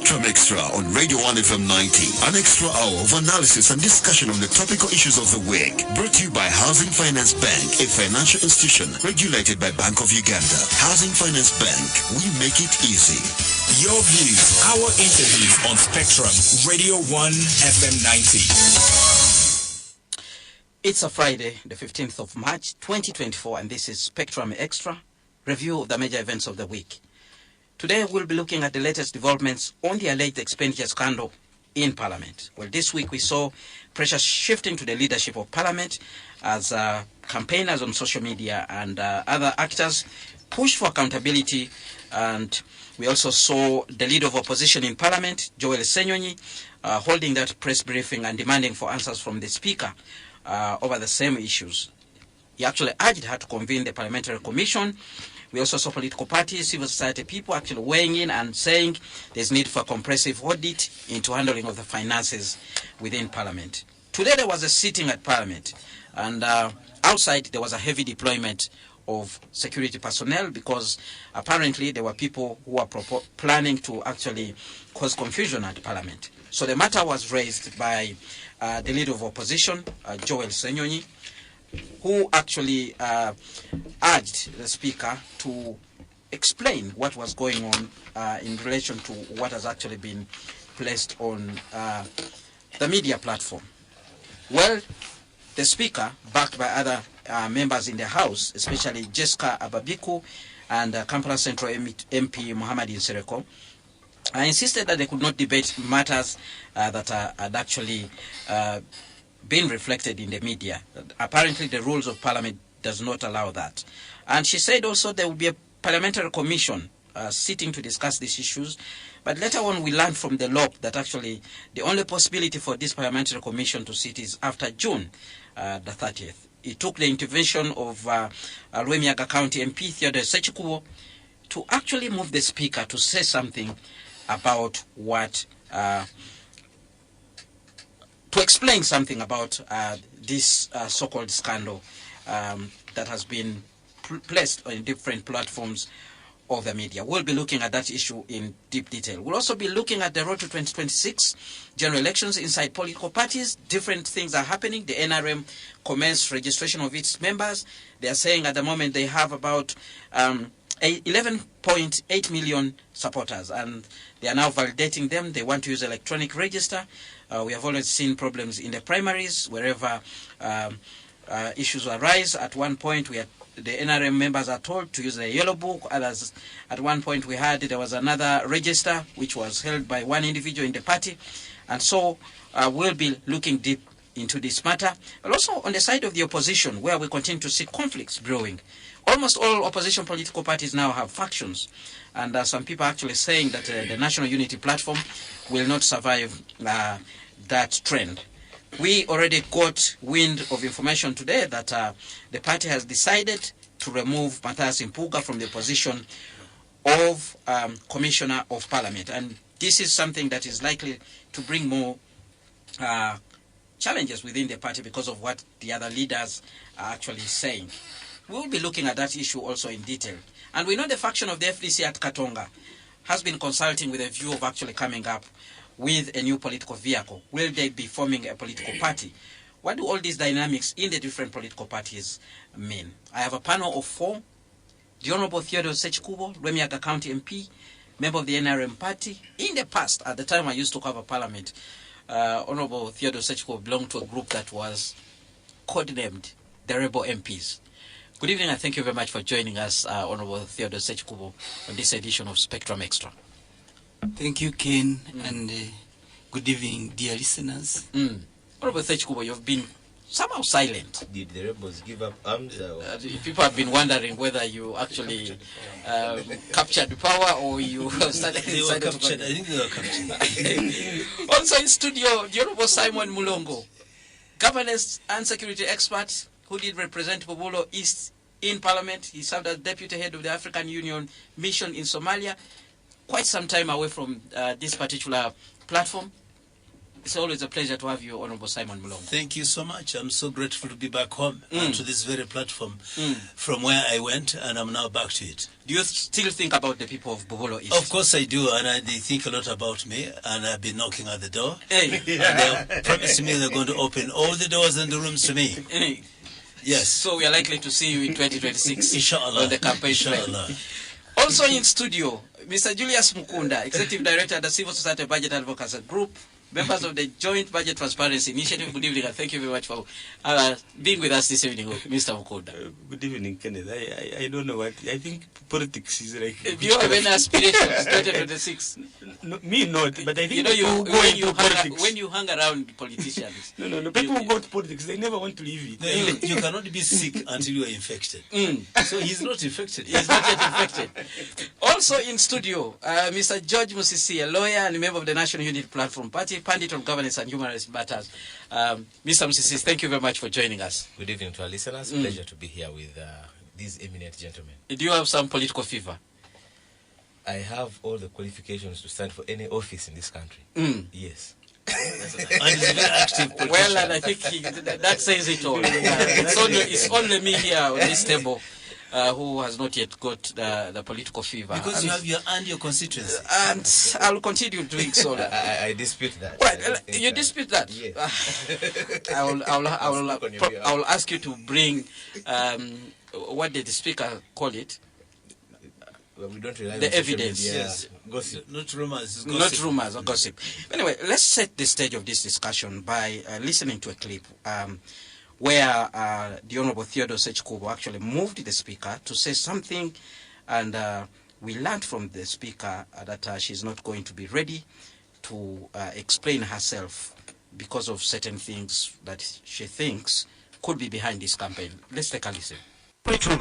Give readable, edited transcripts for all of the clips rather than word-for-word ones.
Spectrum Extra on Radio 1 FM 90. An extra hour of analysis and discussion on the topical issues of the week. Brought to you by Housing Finance Bank, a financial institution regulated by Bank of Uganda. Housing Finance Bank, we make it easy. Your views, our interviews on Spectrum, Radio 1 FM 90. It's a Friday, the 15th of March, 2024, and this is Spectrum Extra, review of the major events of the week. Today we'll be looking at the latest developments on the alleged expenditure scandal in Parliament. Well, this week we saw pressure shifting to the leadership of Parliament as campaigners on social media and other actors pushed for accountability, and we also saw the leader of opposition in Parliament, Julius, holding that press briefing and demanding for answers from the Speaker over the same issues. He actually urged her to convene the Parliamentary Commission. We also saw political parties, civil society people actually weighing in and saying there's need for a comprehensive audit into handling of the finances within Parliament. Today there was a sitting at Parliament, and outside there was a heavy deployment of security personnel because apparently there were people who were planning to actually cause confusion at Parliament. So the matter was raised by the leader of opposition, Julius, who actually urged the Speaker to explain what was going on in relation to what has actually been placed on the media platform. Well, the Speaker, backed by other members in the House, especially Jessica Ababiku and Kampala Central MP Muhammad Nsereko, insisted that they could not debate matters that had actually been reflected in the media. Apparently the rules of Parliament does not allow that. And she said also there will be a parliamentary commission sitting to discuss these issues. But later on we learned from the law that actually the only possibility for this parliamentary commission to sit is after June the 30th. It took the intervention of Lwemiyaga County MP Theodore Ssekikubo to actually move the Speaker to say something about what to explain something about this so-called scandal that has been placed on different platforms of the media. We'll be looking at that issue in deep detail. We'll also be looking at the road to 2026 general elections inside political parties. Different things are happening. The NRM commenced registration of its members. They are saying at the moment they have about 11.8 million supporters, and they are now validating them. They want to use electronic register. We have already seen problems in the primaries wherever issues arise. At one point, the NRM members are told to use the yellow book. Others, at one point, we heard there was another register which was held by one individual in the party. And so we'll be looking deep into this matter. But also on the side of the opposition, where we continue to see conflicts brewing. Almost all opposition political parties now have factions. And some people are actually saying that the National Unity Platform will not survive that trend. We already got wind of information today that the party has decided to remove Matthias Impuga from the position of Commissioner of Parliament. And this is something that is likely to bring more challenges within the party because of what the other leaders are actually saying. We'll be looking at that issue also in detail. And we know the faction of the FDC at Katonga has been consulting with a view of actually coming up with a new political vehicle. Will they be forming a political party? What do all these dynamics in the different political parties mean? I have a panel of four. The Honorable Theodore Ssekikubo, Lwemiyaga County MP, member of the NRM Party. In the past, at the time I used to cover Parliament, Honorable Theodore Ssekikubo belonged to a group that was codenamed the Rebel MPs. Good evening, and thank you very much for joining us, Honorable Theodore Ssekikubo, on this edition of Spectrum Extra. Thank you, Ken, and good evening, dear listeners. Honorable Ssekikubo, you've been somehow silent. Did the rebels give up arms? People have been wondering whether you actually captured power or you started. They were captured. I think they were captured. Also in studio, the Honorable Simon Mulongo, governance and security expert who did represent Bubulo East in Parliament. He served as deputy head of the African Union mission in Somalia, quite some time away from this particular platform. It's always a pleasure to have you, Honorable Simon Mulongo. Thank you so much. I'm so grateful to be back home to this very platform from where I went, and I'm now back to it. Do you still think about the people of Bubulo East? Of course I do, and they think a lot about me, and I've been knocking at the door. Hey. And they're promising me they're going to open all the doors and the rooms to me. Hey. Yes. So we are likely to see you in 2026 Inshallah. on the campaign trail. Inshallah. Also in studio, Mr. Julius Mukunda, Executive Director at the Civil Society Budget Advocacy Group, members of the Joint Budget Transparency Initiative. Good evening, and thank you very much for being with us this evening, Mr. Mukunda. Good evening, Kenneth. I don't know what. I think politics is like. Do you have any aspirations 2026? No, me not, but I think you know, when you hang around politicians. No. People who go to politics, they never want to leave it. You cannot be sick until you are infected. So he's not infected. He's not yet infected. Also in studio, Mr. George Musisi, a lawyer and a member of the National Unity Platform Party, pundit on governance and human rights matters. Mr. Musisi, thank you very much for joining us. Good evening to our listeners. Pleasure to be here with these eminent gentlemen. Do you have some political fever? I have all the qualifications to stand for any office in this country. Yes. And he's a very active politician. Well, and I think that says it all. It's only me here on this table who has not yet got the political fever. Because you have earned your constituency. And I'll continue doing so. I dispute that. Well, you dispute that? Yes. I will ask you to bring, what did the speaker call it? Well, we don't rely The on social evidence. media. Yes. Gossip. Not rumors. Gossip. Not rumors or gossip. Anyway, let's set the stage of this discussion by listening to a clip where the Honorable Theodore Ssekikubo actually moved the speaker to say something, and we learned from the speaker that she's not going to be ready to explain herself because of certain things that she thinks could be behind this campaign. Let's take a listen.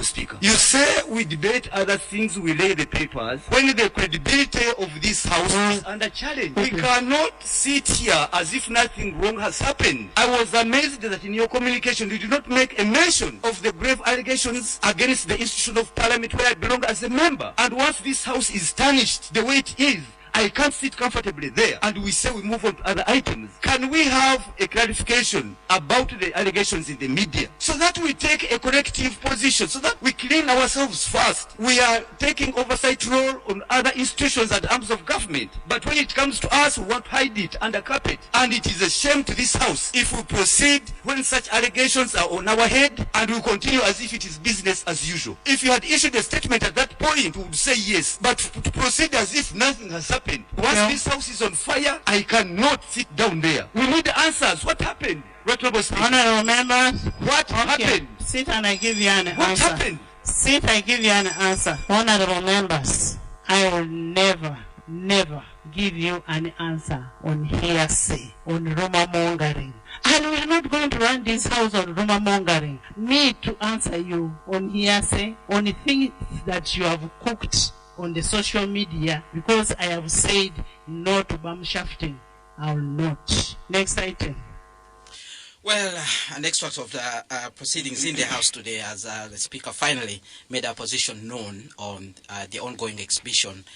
Speaker. You say we debate other things, we lay the papers, when the credibility of this House is under challenge. We cannot sit here as if nothing wrong has happened. I was amazed that in your communication you did not make a mention of the grave allegations against the institution of Parliament where I belong as a member. And once this House is tarnished the way it is, I can't sit comfortably there, and we say we move on to other items. Can we have a clarification about the allegations in the media so that we take a corrective position, so that we clean ourselves first? We are taking oversight role on other institutions and arms of government, but when it comes to us, we want to hide it under carpet. And it is a shame to this House if we proceed when such allegations are on our head, and we continue as if it is business as usual. If you had issued a statement at that point, we would say yes, but to proceed as if nothing has happened. Once this House is on fire, I cannot sit down there. We need answers. What happened? Honorable members, what happened? Sit and I give you an answer. What happened? Sit, I give you an answer. Honorable members, I will never give you an answer on hearsay, on rumor mongering. And we are not going to run this House on rumor mongering. Me to answer you on hearsay, on the things that you have cooked on the social media, because I have said no to bomb shafting. I will not. Next item. Well, an extract of the proceedings in the House today as the Speaker finally made her position known on the ongoing exhibition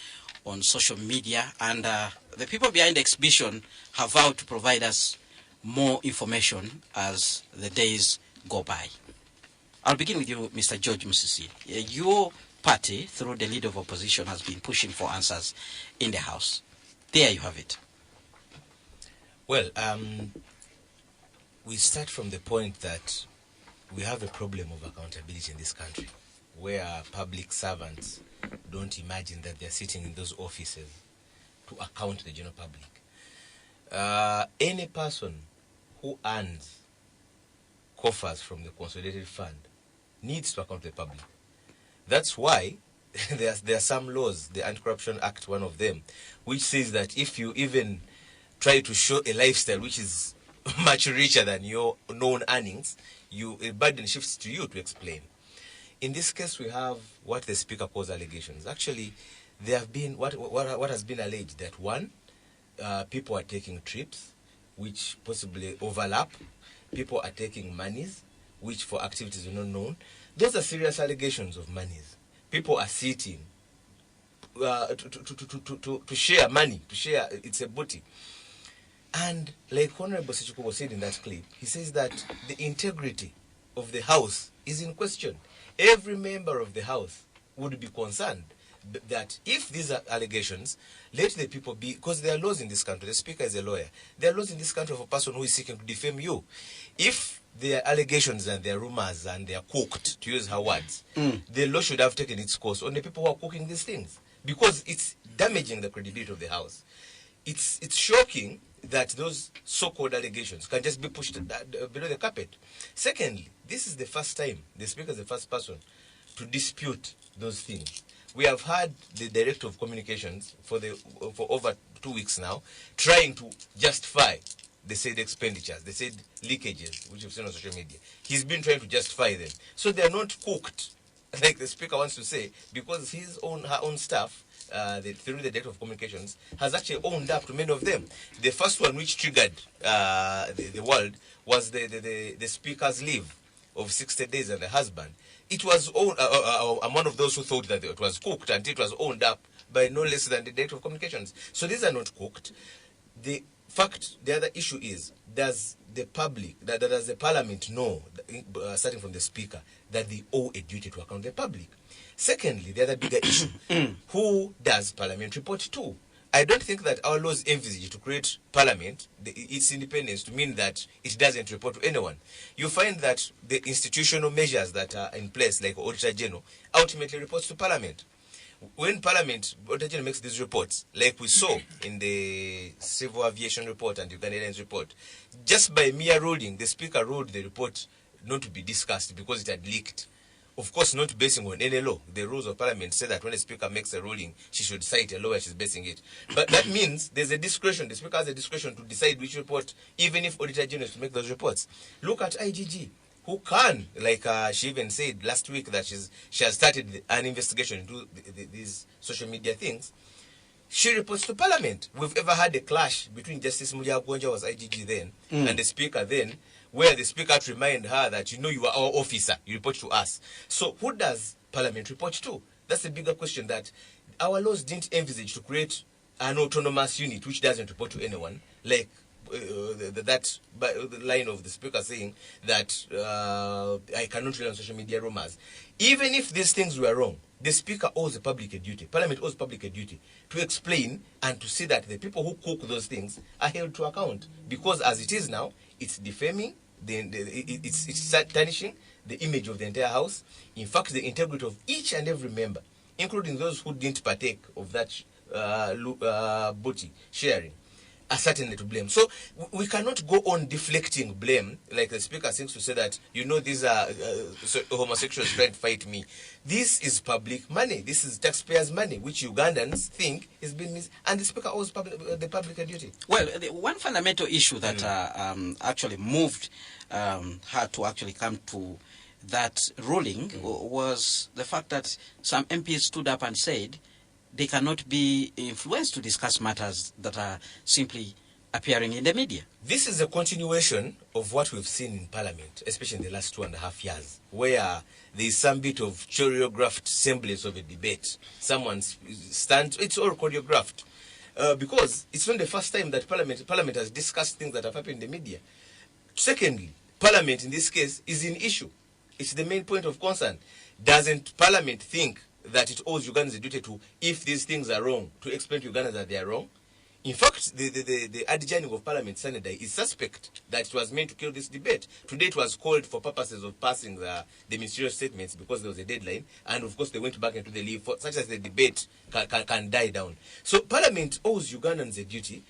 on social media, and the people behind the exhibition have vowed to provide us more information as the days go by. I'll begin with you, Mr. George Musisi. Your party, through the leader of opposition, has been pushing for answers in the House. There you have it. Well, we start from the point that we have a problem of accountability in this country, where public servants don't imagine that they're sitting in those offices to account the general public. Any person who earns coffers from the consolidated fund needs to account the public. That's why there are some laws, the Anti-Corruption Act, one of them, which says that if you even try to show a lifestyle which is much richer than your known earnings, a burden shifts to you to explain. In this case, we have what the Speaker calls allegations. Actually, there have been what has been alleged that one, people are taking trips which possibly overlap. People are taking monies which for activities are not known. Those are serious allegations of monies. People are sitting to share money, to share, it's a booty. And like Honorable Ssekikubo said in that clip, he says that the integrity of the House is in question. Every member of the House would be concerned that if these are allegations, let the people be, because there are laws in this country. The Speaker is a lawyer. There are laws in this country of a person who is seeking to defame you. If there are allegations and there are rumors and they are cooked, to use her words, the law should have taken its course on the people who are cooking these things, because it's damaging the credibility of the House. It's shocking that those so-called allegations can just be pushed below the carpet. Secondly, this is the first time the Speaker is the first person to dispute those things. We have had the Director of Communications for over 2 weeks now trying to justify the said expenditures, the said leakages, which you've seen on social media. He's been trying to justify them. So they're not cooked, like the Speaker wants to say, because her own staff, through the Director of Communications, has actually owned up to many of them. The first one which triggered the world was the Speaker's leave of 60 days and the husband. It was owned, I'm one of those who thought that it was cooked, and it was owned up by no less than the Director of Communications. So these are not cooked. The other issue is, does the public, does the Parliament know, starting from the Speaker, that they owe a duty to account the public? Secondly, the other bigger issue, who does Parliament report to? I don't think that our laws envisage to create Parliament, its independence, to mean that it doesn't report to anyone. You find that the institutional measures that are in place, like Auditor General, ultimately reports to Parliament. When Parliament, Auditor General makes these reports, like we saw in the Civil Aviation Report and Uganda Airlines Report, just by mere ruling, the Speaker ruled the report not to be discussed because it had leaked. Of course, not basing on any law. The rules of Parliament say that when a Speaker makes a ruling, she should cite a law where she's basing it. But that means there's a discretion. The Speaker has a discretion to decide which report, even if Auditor General is to make those reports. Look at IGG, who can, like she even said last week that she has started an investigation into these social media things. She reports to Parliament. We've ever had a clash between Justice Mulongo, was IGG then, and the Speaker then, where the Speaker had to remind her that, you are our officer, you report to us. So who does Parliament report to? That's the bigger question, that our laws didn't envisage to create an autonomous unit which doesn't report to anyone, like the line of the Speaker saying that I cannot rely on social media rumors. Even if these things were wrong, the Speaker owes the public a duty, Parliament owes public a duty to explain and to see that the people who cook those things are held to account. Because as it is now, it's defaming, it's tarnishing the image of the entire House. In fact, the integrity of each and every member, including those who didn't partake of that booty sharing, are certainly to blame. So we cannot go on deflecting blame, like the Speaker seems to say that, these are homosexuals trying to fight me. This is public money. This is taxpayers' money, which Ugandans think is being and the Speaker owes the public a duty. Well, one fundamental issue that actually moved her to actually come to that ruling was the fact that some MPs stood up and said they cannot be influenced to discuss matters that are simply appearing in the media. This is a continuation of what we've seen in Parliament, especially in the last 2.5 years, where there is some bit of choreographed semblance of a debate. Someone stands, it's all choreographed. Because it's not the first time that Parliament has discussed things that have happened in the media. Secondly, Parliament in this case is in issue. It's the main point of concern. Doesn't Parliament think that it owes Ugandans a duty to, if these things are wrong, to explain to Ugandans that they are wrong? In fact, the adjourning of Parliament Sunday is suspect that it was meant to kill this debate. Today it was called for purposes of passing the ministerial statements because there was a deadline, and of course they went back into the leave, such as the debate can die down. So Parliament owes Ugandans a duty,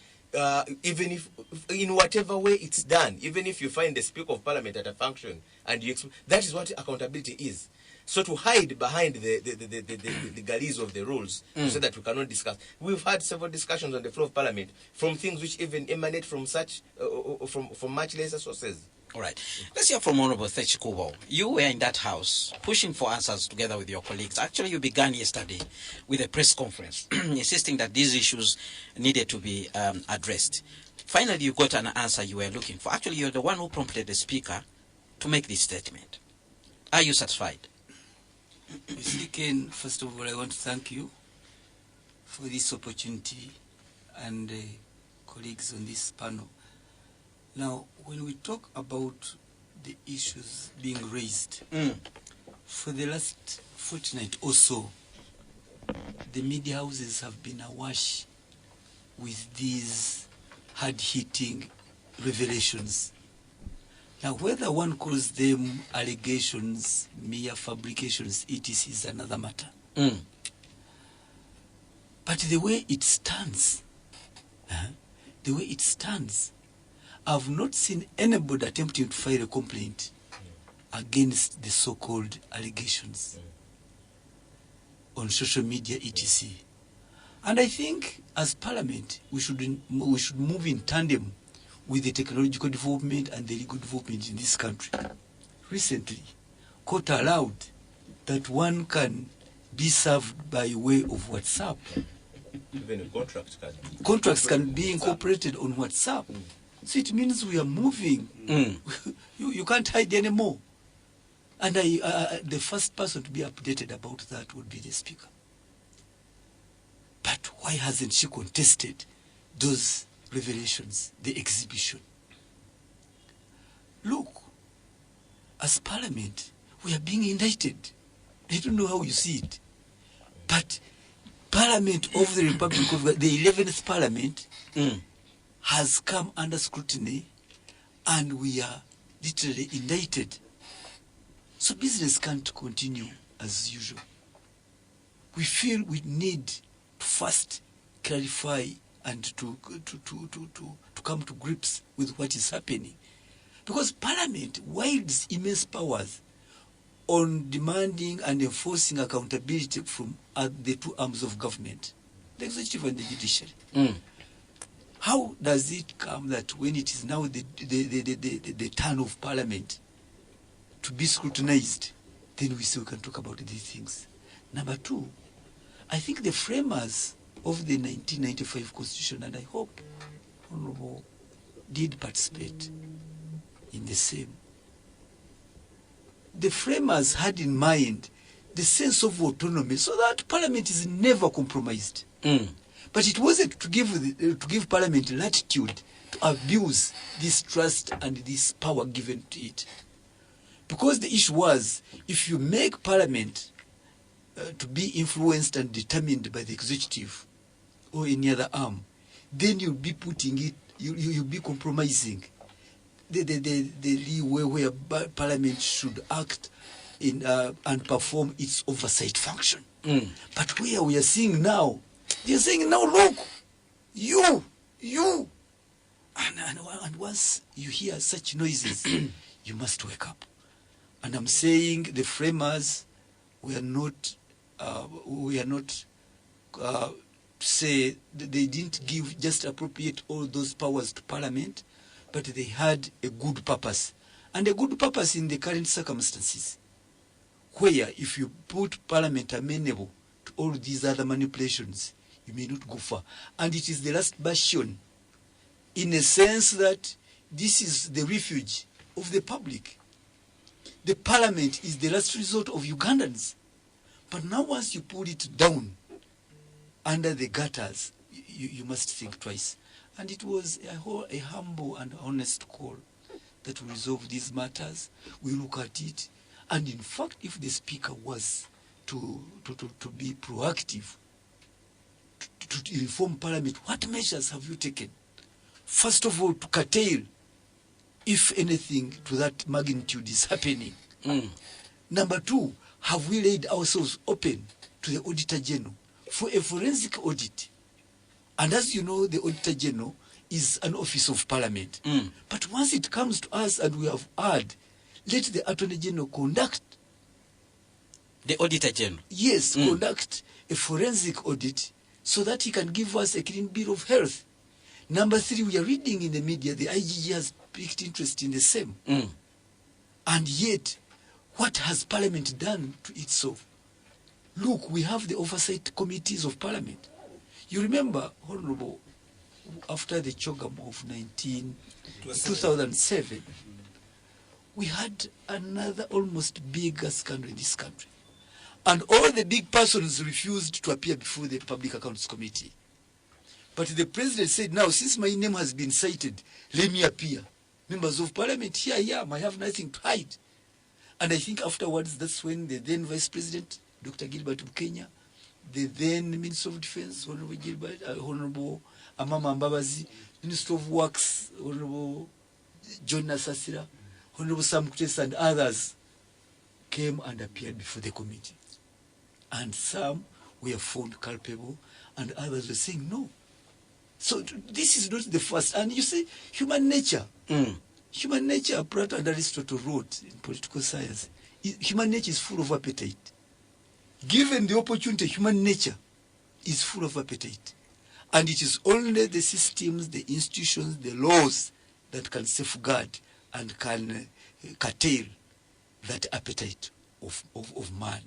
even if, in whatever way it's done, even if you find the Speaker of Parliament at a function, and that is what accountability is. So to hide behind the guise of the rules, so that we cannot discuss. We've had several discussions on the floor of Parliament from things which even emanate from from much lesser sources. All right. Let's hear from Honorable Ssekikubo. You were in that house pushing for answers together with your colleagues. Actually, you began yesterday with a press conference, insisting that these issues needed to be addressed. Finally, you got an answer you were looking for. Actually, you're the one who prompted the Speaker to make this statement. Are you satisfied? Mr. Ken, first of all, I want to thank you for this opportunity and colleagues on this panel. Now, when we talk about the issues being raised, for the last fortnight or so, the media houses have been awash with these hard-hitting revelations. Now, whether one calls them allegations, mere fabrications, etc. is another matter. But the way it stands, I've not seen anybody attempting to file a complaint against the so-called allegations on social media, etc. And I think, as Parliament, we should move in tandem with the technological development and the legal development in this country. Recently, court allowed that one can be served by way of WhatsApp. Even a contract can. Contracts can be incorporated on WhatsApp. So it means we are moving. You can't hide anymore. And the first person to be updated about that would be the Speaker. But why hasn't she contested those revelations, the exhibition? Look, as Parliament, we are being indicted. I don't know how you see it. But Parliament of the Republic of the 11th Parliament has come under scrutiny, and we are literally indicted. So business can't continue as usual. We feel we need to first clarify and to come to grips with what is happening. Because Parliament wields immense powers on demanding and enforcing accountability from the two arms of government, the executive and the judiciary. How does it come that when it is now the turn of Parliament to be scrutinized, then we say we can talk about these things? Number two, I think the framers of the 1995 Constitution, and I hope Honorable did participate in the same. The framers had in mind the sense of autonomy so that Parliament is never compromised. But it wasn't to give Parliament latitude to abuse this trust and this power given to it. Because the issue was, if you make Parliament to be influenced and determined by the executive or any other arm, then you'll be putting it, you'll be compromising the leeway where Parliament should act in and perform its oversight function. But where we are seeing now, they're saying now, look, you, and once you hear such noises, you must wake up. And I'm saying the framers were not say they didn't give just appropriate all those powers to Parliament, but they had a good purpose. And a good purpose in the current circumstances, where if you put Parliament amenable to all these other manipulations, you may not go far. And it is the last bastion, in a sense that this is the refuge of the public. The Parliament is the last resort of Ugandans. But now once you put it down under the gutters, you must think twice. And it was a humble and honest call that we resolve these matters. We look at it. And in fact, if the Speaker was to be proactive, to reform Parliament, what measures have you taken? First of all, to curtail, if anything, to that magnitude is happening. Number two, have we laid ourselves open to the Auditor General for a forensic audit? And as you know, the Auditor General is an office of Parliament. But once it comes to us and we have heard, let the Attorney General conduct. The Auditor General? Yes, conduct a forensic audit so that he can give us a clean bill of health. Number three, we are reading in the media, the IGG has picked interest in the same. And yet, what has Parliament done to itself? Look, we have the oversight committees of Parliament. You remember, Honorable, after the Chogam of 2007, we had another almost bigger scandal in this country. And all the big persons refused to appear before the Public Accounts Committee. But the president said, now, since my name has been cited, let me appear. Members of parliament, here I am. I have nothing to hide. And I think afterwards, that's when the then vice president, Dr. Gilbert Bukenya, the then Minister of Defense, Honorable Gilbert, Honorable Amama Mbabazi, Minister of Works, Honorable John Nasasira, Honorable Sam Kutes, and others came and appeared before the committee. And some were found culpable, and others were saying no. So this is not the first. And you see, human nature. Human nature, Plato and Aristotle wrote in political science, human nature is full of appetite. Given the opportunity, human nature is full of appetite. And it is only the systems, the institutions, the laws that can safeguard and can curtail that appetite of man.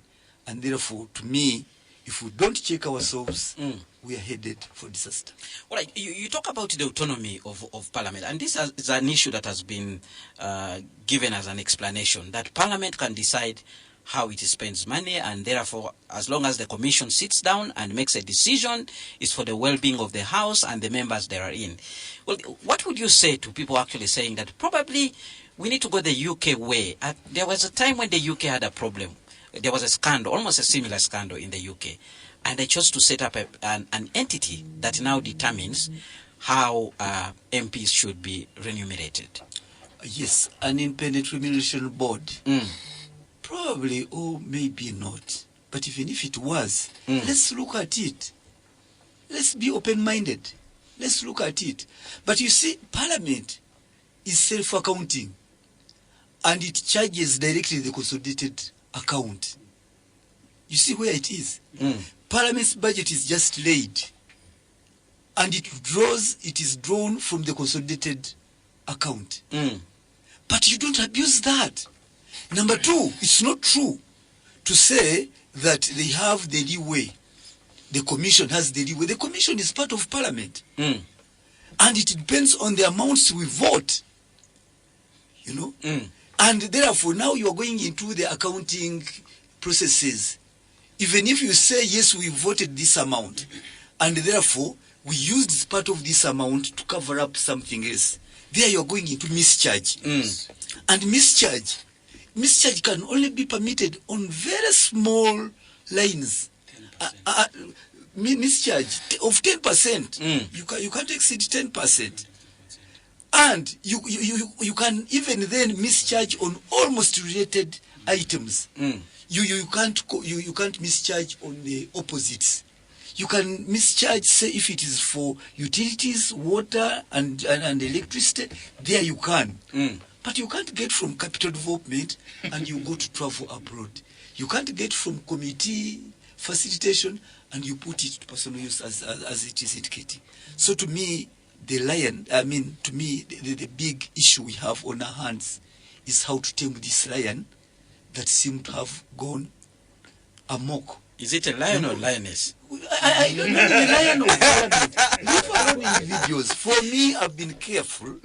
And therefore, to me, if we don't check ourselves, we are headed for disaster. All right, you talk about the autonomy of Parliament, and this is an issue that has been given as an explanation, that Parliament can decide how it spends money, and therefore, as long as the Commission sits down and makes a decision, it's for the well-being of the House and the members therein. Well, what would you say to people actually saying that probably we need to go the UK way? There was a time when the UK had a problem. There was a scandal, almost a similar scandal in the UK. And they chose to set up an entity that now determines how MPs should be remunerated. Yes, an independent remuneration board. Probably, or maybe not. But even if it was, let's look at it. Let's be open-minded. Let's look at it. But you see, Parliament is self-accounting. And it charges directly the consolidated account. You see where it is? Parliament's budget is just laid. And it is drawn from the consolidated account. But you don't abuse that. Number two, it's not true to say that they have the leeway. The Commission has the leeway. The Commission is part of Parliament. And it depends on the amounts we vote. You know? And therefore, now you are going into the accounting processes. Even if you say, yes, we voted this amount, and therefore, we used part of this amount to cover up something else, there you are going into mischarge. And mischarge can only be permitted on very small lines. Mischarge of 10%. You can't exceed 10%. And you can even then mischarge on almost related items. You can't mischarge on the opposites. You can mischarge, say, if it is for utilities, water, and electricity. There you can. But you can't get from capital development and you go to travel abroad. You can't get from committee facilitation and you put it to personal use as it is indicating. So to me, the big issue we have on our hands is how to tame this lion that seemed to have gone amok. Is it a lion or lioness? I don't know, the lion of Parliament. Not alone individuals. For me, I've been careful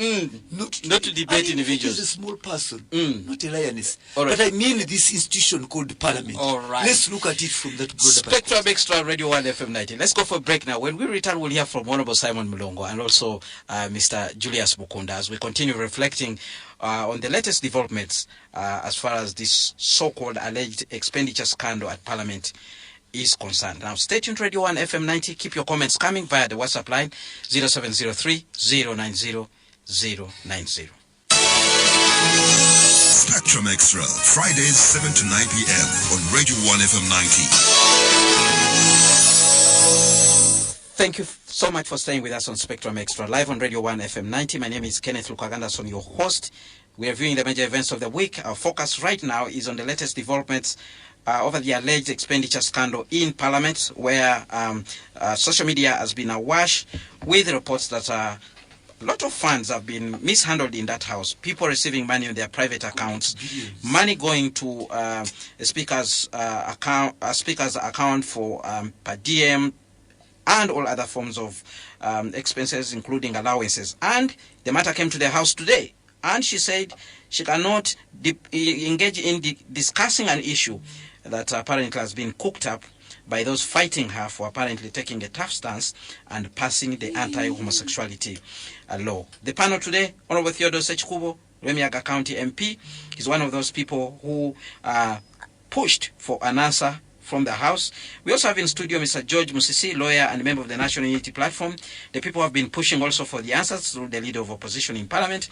not to debate individuals. He's a small person, not a lioness. Right. But I mean this institution called Parliament. All right. Let's look at it from that broader Spectrum Extra, Radio 1 FM 90. Let's go for a break now. When we return, we'll hear from Honorable Simon Mulongo and also Mr. Julius Mukunda as we continue reflecting on the latest developments as far as this so-called alleged expenditure scandal at Parliament is concerned. Now, stay tuned, Radio 1 FM 90. Keep your comments coming via the WhatsApp line 0703 090 090. Spectrum Extra, Fridays 7 to 9 p.m. on Radio 1 FM 90. Thank you so much for staying with us on Spectrum Extra, live on Radio 1 FM 90. My name is Kenneth Lukagandason, your host. We are viewing the major events of the week. Our focus right now is on the latest developments over the alleged expenditure scandal in Parliament, where social media has been awash with reports that a lot of funds have been mishandled in that house. People receiving money on their private accounts, money going to a speaker's account for per diem, and all other forms of expenses, including allowances. And the matter came to the House today, and she said she cannot engage in discussing an issue that apparently has been cooked up by those fighting her for apparently taking a tough stance and passing the anti-homosexuality law. The panel today, Honorable Theodore Ssekikubo, Lwemiyaga County MP, is one of those people who pushed for an answer from the House. We also have in studio Mr. George Musisi, lawyer and member of the National Unity Platform. The people have been pushing also for the answers through the leader of opposition in Parliament.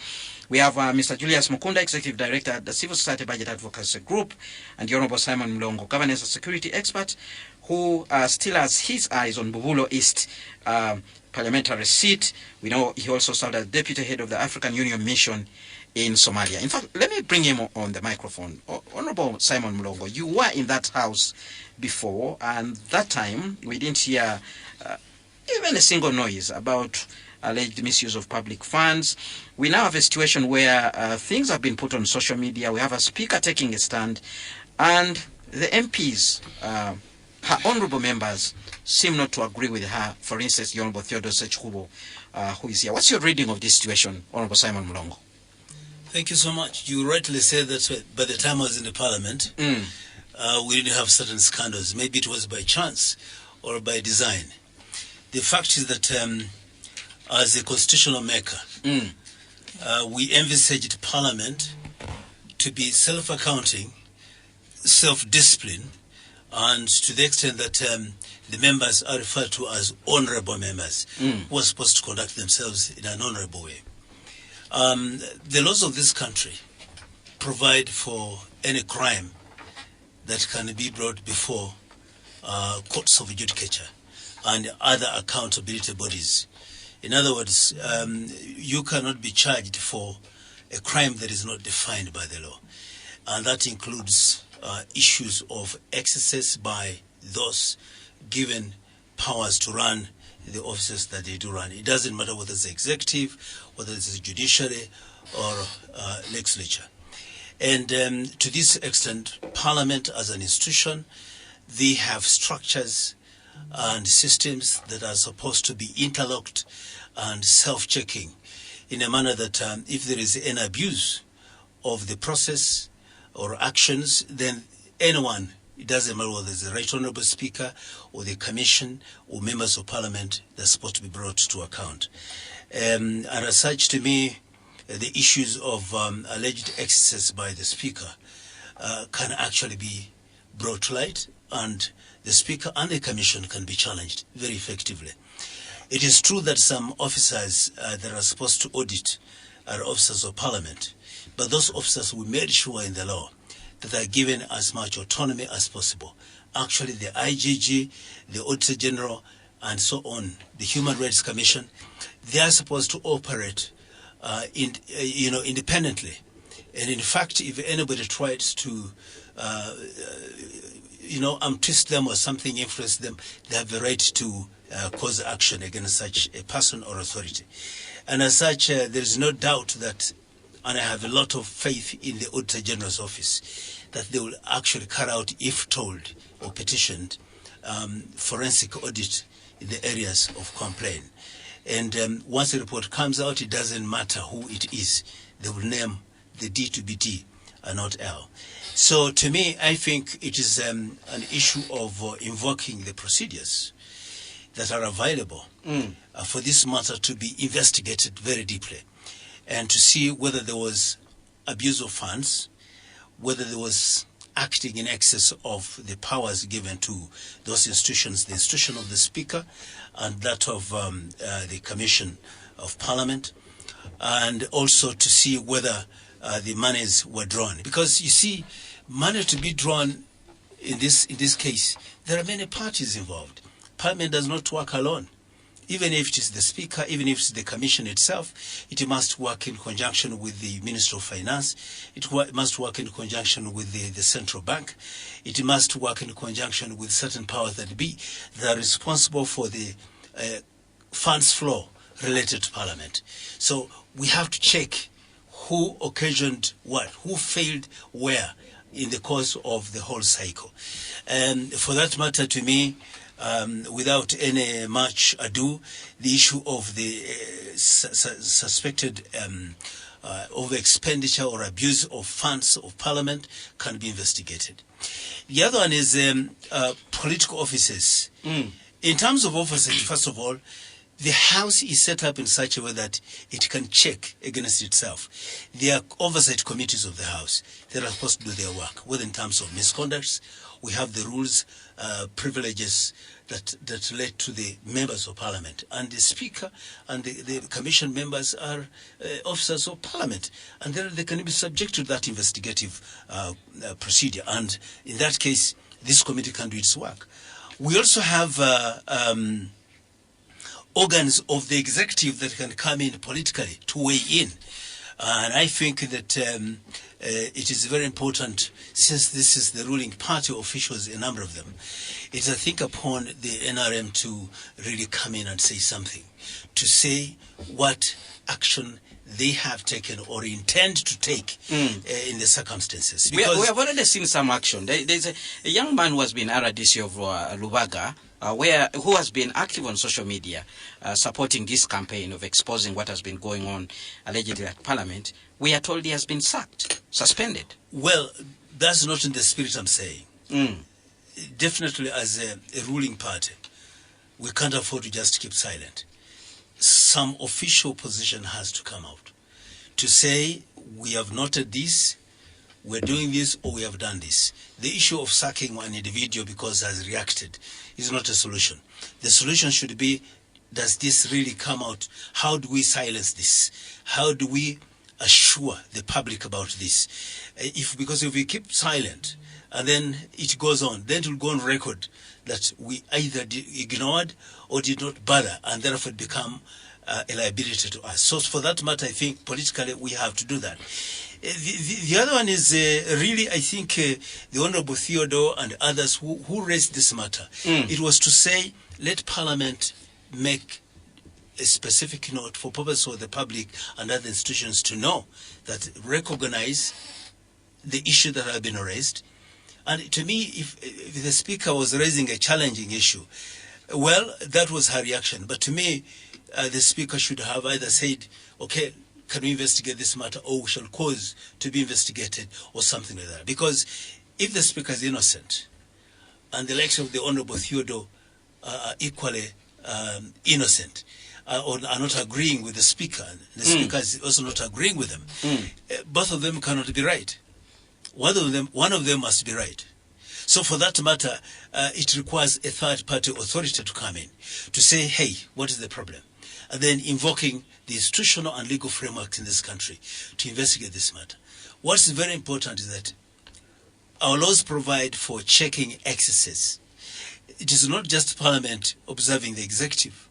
We have Mr. Julius Mukunda, Executive Director at the Civil Society Budget Advocacy Group, and the Honorable Simon Mulongo, Governance and Security Expert, who still has his eyes on Bubulo East parliamentary seat. We know he also served as Deputy Head of the African Union Mission in Somalia. In fact, let me bring him on the microphone. Honorable Simon Mulongo, you were in that House before, and that time we didn't hear even a single noise about alleged misuse of public funds. We now have a situation where things have been put on social media. We have a speaker taking a stand, and the MPs, her honorable members, seem not to agree with her. For instance, the Honorable Theodore Ssekikubo, who is here. What's your reading of this situation, Honorable Simon Mulongo? Thank you so much. You rightly said that by the time I was in the Parliament, we didn't have certain scandals. Maybe it was by chance or by design. The fact is that as a constitutional maker, we envisaged Parliament to be self-accounting, self-disciplined, and to the extent that the members are referred to as honorable members who are supposed to conduct themselves in an honorable way. The laws of this country provide for any crime that can be brought before courts of judicature and other accountability bodies. In other words, you cannot be charged for a crime that is not defined by the law. And that includes issues of excesses by those given powers to run the offices that they do run. It doesn't matter whether it's the executive, whether it's the judiciary or legislature. And to this extent, Parliament as an institution, they have structures and systems that are supposed to be interlocked and self-checking in a manner that if there is an abuse of the process or actions, then anyone, it doesn't matter whether it's the Right Honourable Speaker or the Commission or members of Parliament, they're supposed to be brought to account. And as such, to me, the issues of alleged excesses by the Speaker can actually be brought to light, and the Speaker and the Commission can be challenged very effectively. It is true that some officers that are supposed to audit are officers of Parliament, but those officers, we made sure in the law that are given as much autonomy as possible. Actually, the IGG, the Auditor General, and so on, the Human Rights Commission, they are supposed to operate independently. And in fact, if anybody tries to twist them or something, influence them, they have the right to cause action against such a person or authority. And as such, there is no doubt that, and I have a lot of faith in the Auditor General's office, that they will actually carry out, if told or petitioned, forensic audit in the areas of complaint. And once the report comes out, it doesn't matter who it is. They will name the D to be D and not L. So to me, I think it is an issue of invoking the procedures that are available for this matter to be investigated very deeply, and to see whether there was abuse of funds, whether there was acting in excess of the powers given to those institutions, the institution of the Speaker and that of the Commission of Parliament, and also to see whether the monies were drawn. Because you see, money to be drawn in this case, there are many parties involved. Parliament does not work alone. Even if it is the Speaker, even if it's the Commission itself, it must work in conjunction with the Minister of Finance. It must work in conjunction with the Central Bank. It must work in conjunction with certain powers that are responsible for the funds flow related to Parliament. So we have to check who occasioned what, who failed where in the course of the whole cycle. And for that matter, to me, without any much ado, the issue of the suspected over expenditure or abuse of funds of Parliament can be investigated. The other one is political offices. In terms of oversight, first of all, the House is set up in such a way that it can check against itself. There are oversight committees of the House that are supposed to do their work, whether in terms of misconducts. We have the rules, privileges that relate to the members of Parliament. And the Speaker and the Commission members are officers of Parliament. And then they can be subject to that investigative procedure. And in that case, this committee can do its work. We also have organs of the executive that can come in politically to weigh in. And I think that it is very important, since this is the ruling party officials, a number of them, it's I think upon the NRM to really come in and say something, to say what action they have taken or intend to take in the circumstances. We have already seen some action. There's a young man who has been RDC of Lwemiyaga, who has been active on social media, supporting this campaign of exposing what has been going on allegedly at Parliament. We are told he has been sacked, suspended. Well, that's not in the spirit I'm saying. Definitely, as a ruling party, we can't afford to just keep silent. Some official position has to come out to say, we have noted this, we're doing this, or we have done this. The issue of sacking one individual because has reacted is not a solution. The solution should be, does this really come out? How do we silence this? How do we assure the public about this? Because if we keep silent and then it goes on, then it will go on record that we either ignored or did not bother, and therefore become a liability to us. So for that matter, I think politically we have to do that. The other one is really, I think, the Honorable Theodore and others who raised this matter. It was to say, let Parliament make a specific note for purpose of the public and other institutions to know that recognize the issue that have been raised. And to me, if the Speaker was raising a challenging issue, well, that was her reaction. But to me, the Speaker should have either said, okay, can we investigate this matter, or we shall cause to be investigated, or something like that. Because if the Speaker is innocent, and the likes of the Honorable Theodore are equally innocent, or are not agreeing with the Speaker, and the Speaker is also not agreeing with them, both of them cannot be right. One of them must be right. So for that matter, it requires a third-party authority to come in, to say, hey, what is the problem? And then invoking the institutional and legal frameworks in this country to investigate this matter. What's very important is that our laws provide for checking excesses. It is not just Parliament observing the executive,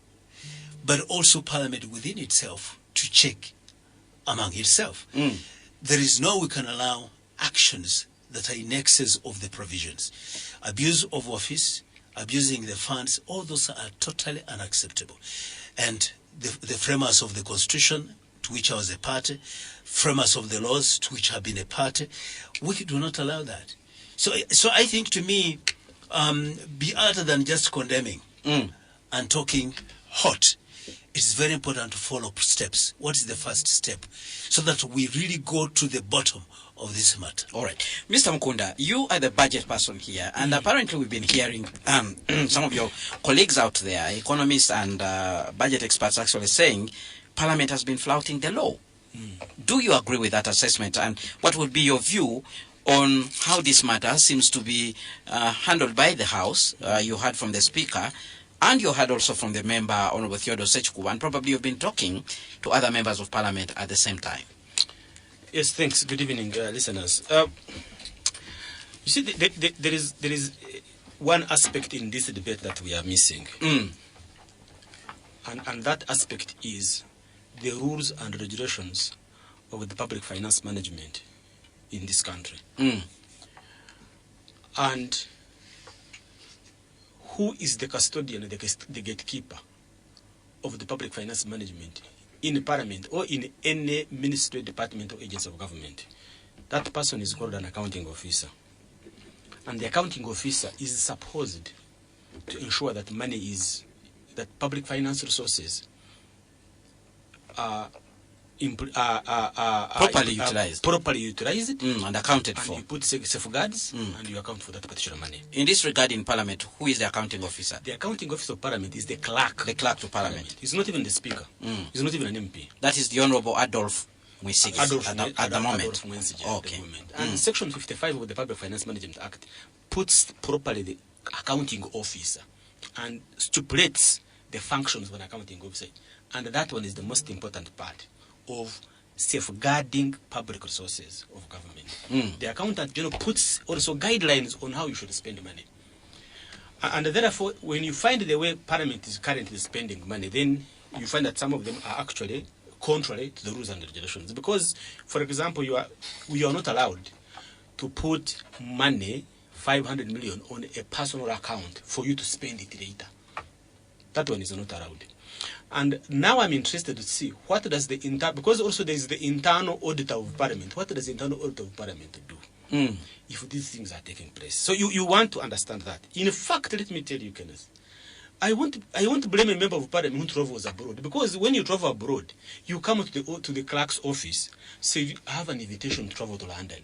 but also Parliament within itself to check among itself. There is no way we can allow actions that are in excess of the provisions. Abuse of office, abusing the funds, all those are totally unacceptable. And the framers of the Constitution, to which I was a party, framers of the laws, to which I have been a party, we do not allow that. So I think, to me, be other than just condemning and talking hot, it's very important to follow steps. What is the first step? So that we really go to the bottom of this matter. All right. Mr. Mukunda, you are the budget person here, and apparently we've been hearing some of your colleagues out there, economists and budget experts, actually saying Parliament has been flouting the law. Do you agree with that assessment? And what would be your view on how this matter seems to be handled by the House? You heard from the Speaker, and you heard also from the member, Honorable Theodore Ssekikubo, and probably you've been talking to other members of Parliament at the same time. Yes, thanks. Good evening, listeners. You see, there is one aspect in this debate that we are missing. And that aspect is the rules and regulations of the public finance management in this country. And who is the custodian, the gatekeeper of the public finance management in Parliament or in any ministry, department, or agency of government? That person is called an accounting officer. And the accounting officer is supposed to ensure that that public finance resources are properly utilized. Properly utilized And accounted and for. you put safeguards and you account for that particular money. In this regard, in Parliament, who is the accounting officer? The accounting officer of Parliament is the clerk. The clerk to Parliament. He's not even the speaker. He's not even an MP. That is the Honorable Adolf Musisi at the moment. Adolf Musisi Okay. at the moment. And Section 55 of the Public Finance Management Act puts properly the accounting officer and stipulates the functions of an accounting officer. And that one is the most important part of safeguarding public resources of government. The accountant general puts also guidelines on how you should spend money. And therefore, when you find the way Parliament is currently spending money, then you find that some of them are actually contrary to the rules and regulations. Because, for example, we are not allowed to put money, 500 million, on a personal account for you to spend it later. That one is not allowed. And now I'm interested to see what does because also there is the internal auditor of Parliament. What does the internal auditor of Parliament do if these things are taking place? So you want to understand that. In fact, let me tell you, Kenneth, I want to blame a member of Parliament who travels abroad, because when you travel abroad, you come to the clerk's office, say you have an invitation to travel to London,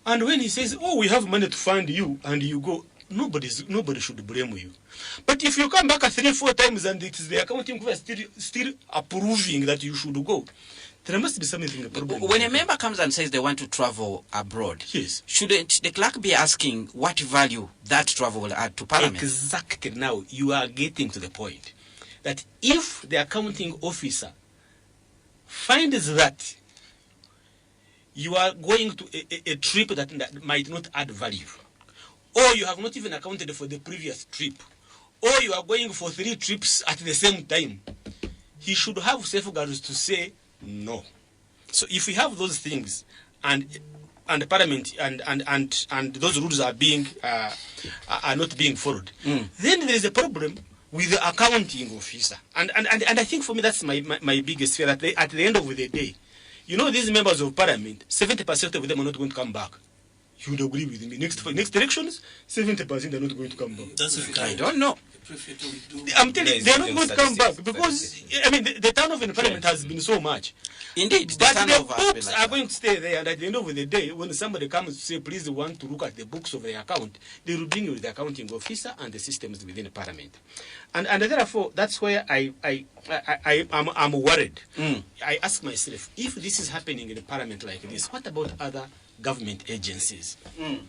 and when he says, "Oh, we have money to fund you," and you go, nobody should blame you. But if you come back 3-4 times and it is the accounting officer still approving that you should go, there must be something. When a member comes and says they want to travel abroad, yes, shouldn't the clerk be asking what value that travel will add to Parliament? Exactly. Now you are getting to the point that if the accounting officer finds that you are going to a trip that might not add value, or you have not even accounted for the previous trip, or you are going for 3 trips at the same time, he should have safeguards to say no. So if we have those things and Parliament and those rules are not being followed, then there is a problem with the accounting officer. And I think for me that's my biggest fear, that at the end of the day, you know, these members of Parliament, 70% of them are not going to come back. You would agree with me. Next elections, 70% are not going to come back. I don't know. I'm telling you, they are not going to come back because, I mean, the turnover in Parliament has been so much. Indeed, but the books are going to stay there, and at the end of the day, when somebody comes to say, please want to look at the books of the account, they will bring you the accounting officer and the systems within the Parliament. And therefore, that's where I'm worried. I ask myself, if this is happening in a Parliament like this, what about other government agencies?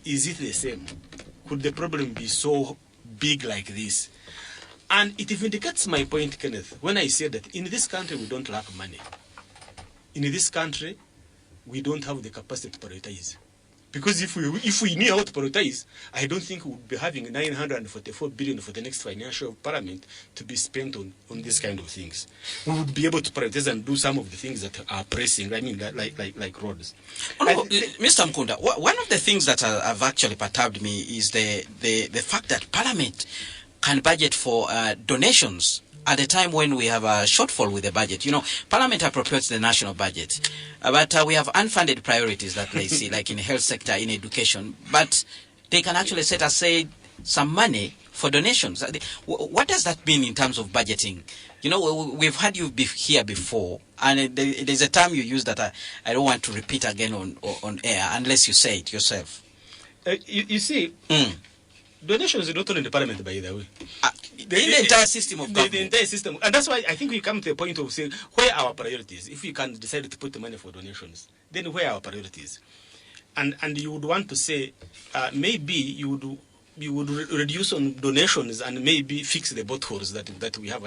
Is it the same? Could the problem be so big like this? And it vindicates my point, Kenneth, when I say that in this country we don't lack money. In this country, we don't have the capacity to prioritize. Because if we knew how to prioritize, I don't think we would be having 944 billion for the next financial Parliament to be spent on these kind of things. We would be able to prioritize and do some of the things that are pressing. I mean, like roads. Mr. Mukunda, one of the things that have actually perturbed me is the fact that Parliament can budget for donations at a time when we have a shortfall with the budget. You know, Parliament appropriates the national budget, but we have unfunded priorities that they see, like in the health sector, in education, but they can actually set aside some money for donations. What does that mean in terms of budgeting? You know, we've had you here before, and there's a term you use that I don't want to repeat again on air unless you say it yourself. You see, donations are not only in the Parliament, by the way. The entire system of government. The entire system. And that's why I think we come to a point of saying, where are our priorities? If we can decide to put the money for donations, then where are our priorities? And you would want to say, maybe you would reduce on donations and maybe fix the potholes that we have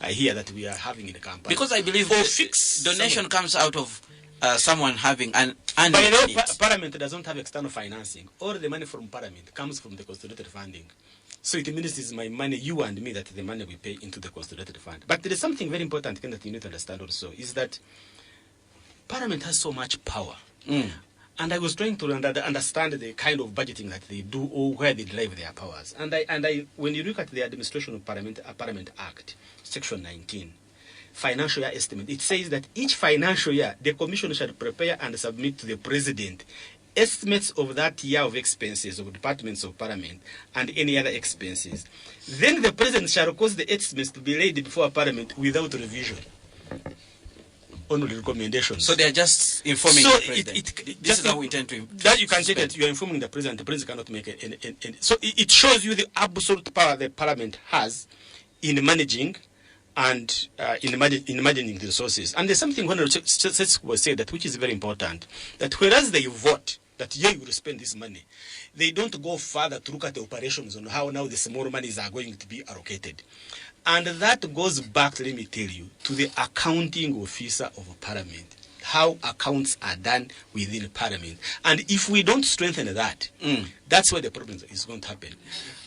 I hear that we are having in the campaign. Because I believe donation comes out of someone having an Parliament doesn't have external financing. All the money from Parliament comes from the consolidated funding. So it means this is my money, you and me, that the money we pay into the consolidated fund. But there is something very important that you need to understand also, is that Parliament has so much power. And I was trying to understand the kind of budgeting that they do or where they derive their powers. And I when you look at the Administration of Parliament Act, Section 19, financial year estimate, it says that each financial year, the Commission shall prepare and submit to the President estimates of that year of expenses of departments of Parliament and any other expenses. Then the President shall cause the estimates to be laid before Parliament without revision. only recommendations. So they are just informing the president. This is how we intend to. That you can say that you are informing the president. The president cannot make any. So it shows you the absolute power the parliament has in managing and in managing the resources. And there's something Hon Ssekikubo said that which is very important. That whereas they vote that yeah, you will spend this money, they don't go further to look at the operations on how now the small monies are going to be allocated. And that goes back, let me tell you, to the accounting officer of Parliament, how accounts are done within Parliament. And if we don't strengthen that, that's where the problem is going to happen.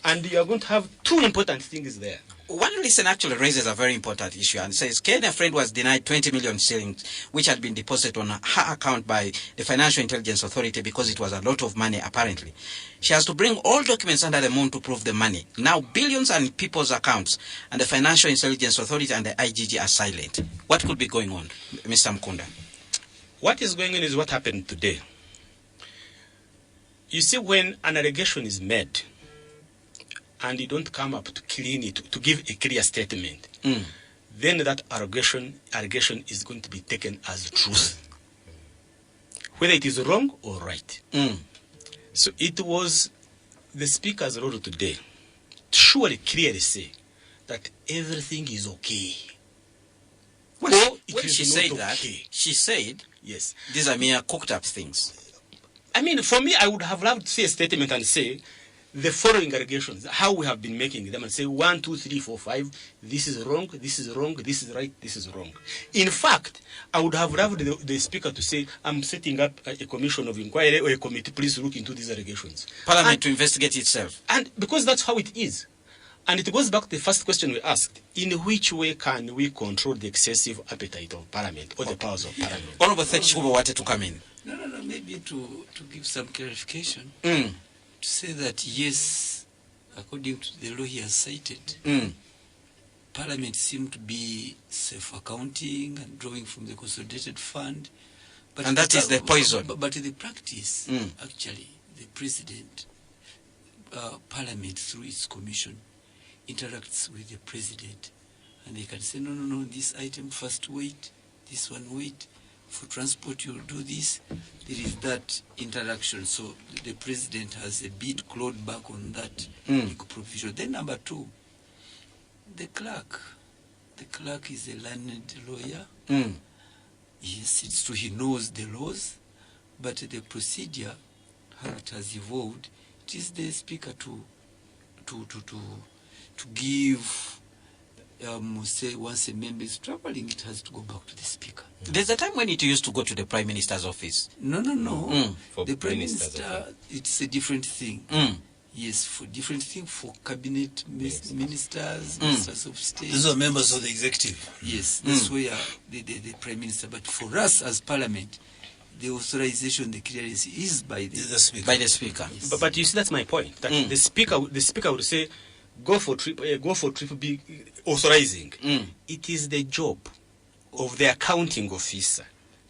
And you are going to have two important things there. One listener actually raises a very important issue and says, Kenya Friend was denied 20 million shillings, which had been deposited on her account by the Financial Intelligence Authority because it was a lot of money, apparently. She has to bring all documents under the moon to prove the money. Now, billions are in people's accounts, and the Financial Intelligence Authority and the IGG are silent. What could be going on, Mr. Mukunda? What is going on is what happened today. You see, when an allegation is made, and you don't come up to clean it, to give a clear statement, then that allegation is going to be taken as truth, whether it is wrong or right. So it was the Speaker's role today to surely clearly say that everything is okay. Well, when she said that, she said, yes, these are mere cooked up things. I mean, for me, I would have loved to see a statement and say, the following allegations, how we have been making them, and say 1, 2, 3, 4, 5, this is wrong, this is wrong, this is right, this is wrong. In fact, I would have loved the Speaker to say, I'm setting up a commission of inquiry or a committee, please look into these allegations. Parliament to investigate itself. And because that's how it is. And it goes back to the first question we asked, in which way can we control the excessive appetite of Parliament or the powers of Parliament? Honorable Ssekikubo wanted to come in. No, maybe to give some clarification. To say that, yes, according to the law he has cited, Parliament seemed to be self-accounting and drawing from the consolidated fund. But and that is the poison. But the practice, actually, the President, Parliament through its commission, interacts with the President. And they can say, no, this item first wait, this one wait. For transport, you'll do this. There is that interaction. So the President has a bit clawed back on that legal provision. Then number 2, the clerk. The clerk is a learned lawyer. Yes, it's true, he knows the laws, but the procedure, how it has evolved, it is the Speaker to give. Say once a member is traveling, it has to go back to the Speaker. There's a time when it used to go to the Prime Minister's office. No. The Prime Minister, it's a different thing. Yes, for different thing, for cabinet ministers, ministers of state. These are members of the executive. Yes, that's where the Prime Minister. But for us as Parliament, the authorization, the clearance is by the Speaker. By the Speaker. Yes. But you see, that's my point. That the Speaker would say, go for trip B authorizing. It is the job of the accounting officer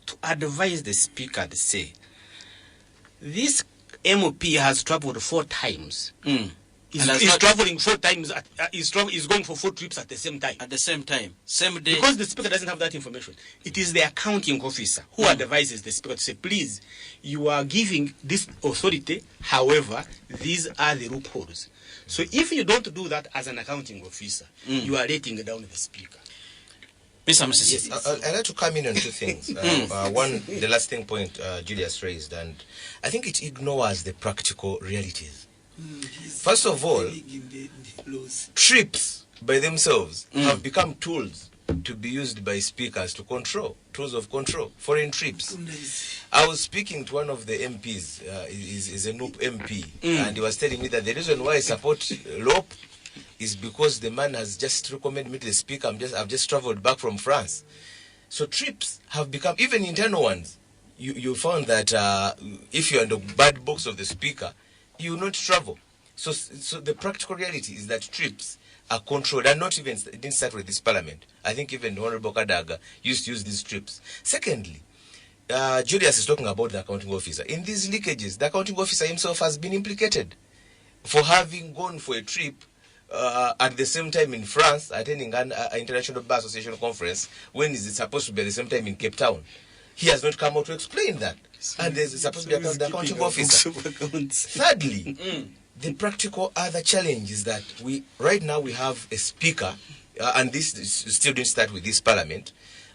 to advise the Speaker to say, this MOP has traveled 4 times. He's traveling 4 times. He's going for 4 trips at the same time. At the same time, same day. Because the Speaker doesn't have that information. It is the accounting officer who advises the Speaker to say, please, you are giving this authority, however, these are the loopholes. So if you don't do that as an accounting officer, you are letting down the Speaker. Mr. Musisi. Yes, I'd like to come in on 2 things. One, the last thing point Julius raised, and I think it ignores the practical realities. First of all, trips by themselves have become tools to be used by speakers to control, tools of control, foreign trips. I was speaking to one of the MPs, is a NUP MP, and he was telling me that the reason why I support LOP is because the man has just recommended me to the Speaker. I've just traveled back from France. So trips have become, even internal ones. You found that if you're in the bad books of the Speaker, you will not travel. So the practical reality is that trips are controlled, and not even, it didn't start with this Parliament. I think even Honorable Kadaga used to use these trips. Secondly, Julius is talking about the accounting officer. In these leakages, the accounting officer himself has been implicated for having gone for a trip at the same time in France, attending an International Bar Association conference, when is it supposed to be at the same time in Cape Town? He has not come out to explain that. And there's supposed to be the accounting officer. Thirdly, the practical other challenge is that right now we have a speaker, and this still didn't start with this parliament,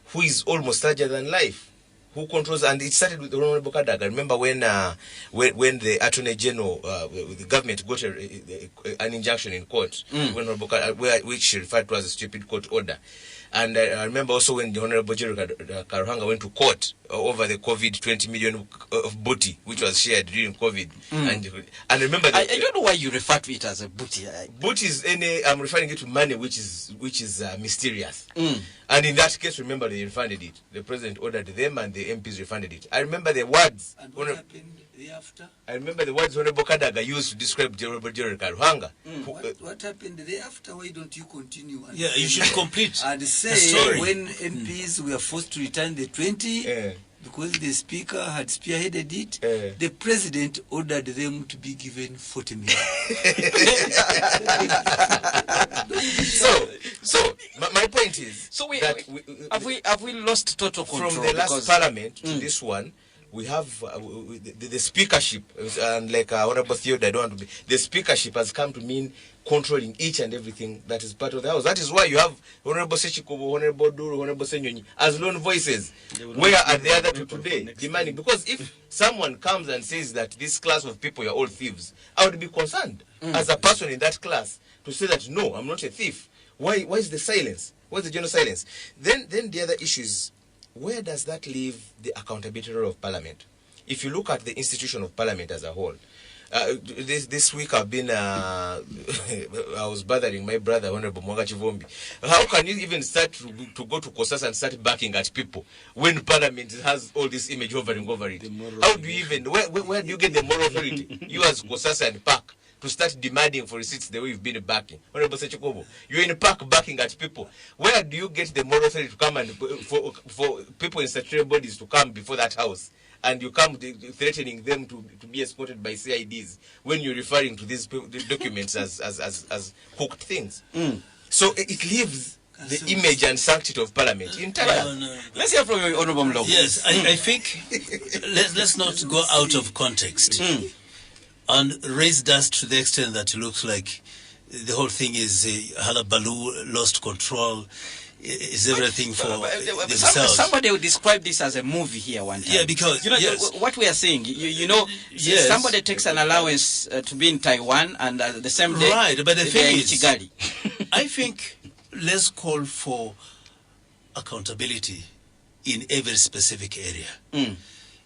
who is almost larger than life, who controls, and it started with Honorable Kadaga. Remember when the Attorney General, the government got an injunction in court, which she referred to as a stupid court order. And I remember also when the Honorable Jerry Karuhanga went to court over the COVID 20 million of booty, which was shared during COVID. And remember that, I don't know why you refer to it as a booty. Booty is I'm referring it to money which is mysterious. And in that case, remember, they refunded it. The president ordered them and the MPs refunded it. I remember the words. And what happened thereafter? I remember the words Honorable Kadaga used to describe Honorable Jerry Karuhanga. What happened thereafter? Why don't you continue? Yeah, you should complete. And say when MPs were forced to return the 20, because the speaker had spearheaded it, the president ordered them to be given 40 million. So my point is, have we lost total control from the last parliament to this one? We have the speakership, and like Honorable Theodore, I don't want to be. The speakership has come to mean controlling each and everything that is part of the house. That is why you have Honorable Ssekikubo, Honorable Duru, Honorable Senyonyi as lone voices. Where are the other two today demanding? Because if someone comes and says that this class of people are all thieves, I would be concerned as a person in that class to say that no, I'm not a thief. Why is the silence? Why is the general silence? Then the other issue is, where does that leave the accountability role of Parliament? If you look at the institution of Parliament as a whole, this week I've been, I was bothering my brother, Honorable Mwanga Chivombi. How can you even start to go to Kosas and start backing at people when Parliament has all this image hovering over it? How do you even, where do you get the moral authority? You as Kosas and PAC to start demanding for receipts the way you've been backing. Honorable Ssekikubo, you're in a park backing at people. Where do you get the moral authority to come and for people in statutory bodies to come before that house? And you come threatening them to be escorted by CIDs when you're referring to these documents as cooked things. So it leaves the image and sanctity of Parliament entirely. No. Let's hear from you, Honorable Mulongo. Yes, I think let's not go out of context and raise dust to the extent that it looks like the whole thing is Halabaloo, lost control. Is everything for themselves. Somebody would describe this as a movie here one time. Yeah, because what we are saying, somebody takes an allowance to be in Taiwan and the same day, right? But the thing is, Kigali. I think let's call for accountability in every specific area.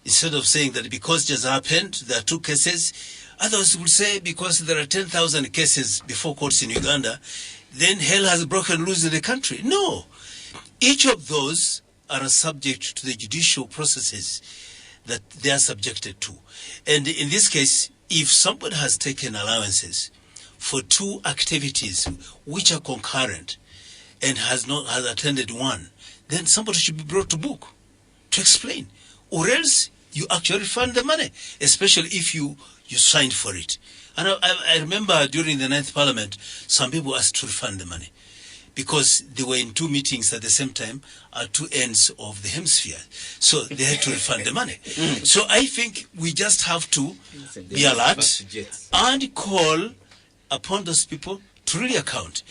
Instead of saying that because just happened, there are 2 cases, others will say because there are 10,000 cases before courts in Uganda, then hell has broken loose in the country. No. Each of those are subject to the judicial processes that they are subjected to. And in this case, if somebody has taken allowances for 2 activities which are concurrent and has attended one, then somebody should be brought to book to explain. Or else you actually refund the money, especially if you signed for it. And I remember during the 9th Parliament, some people asked to refund the money because they were in 2 meetings at the same time at 2 ends of the hemisphere. So they had to refund the money. So I think we just have to be alert and call upon those people to really account.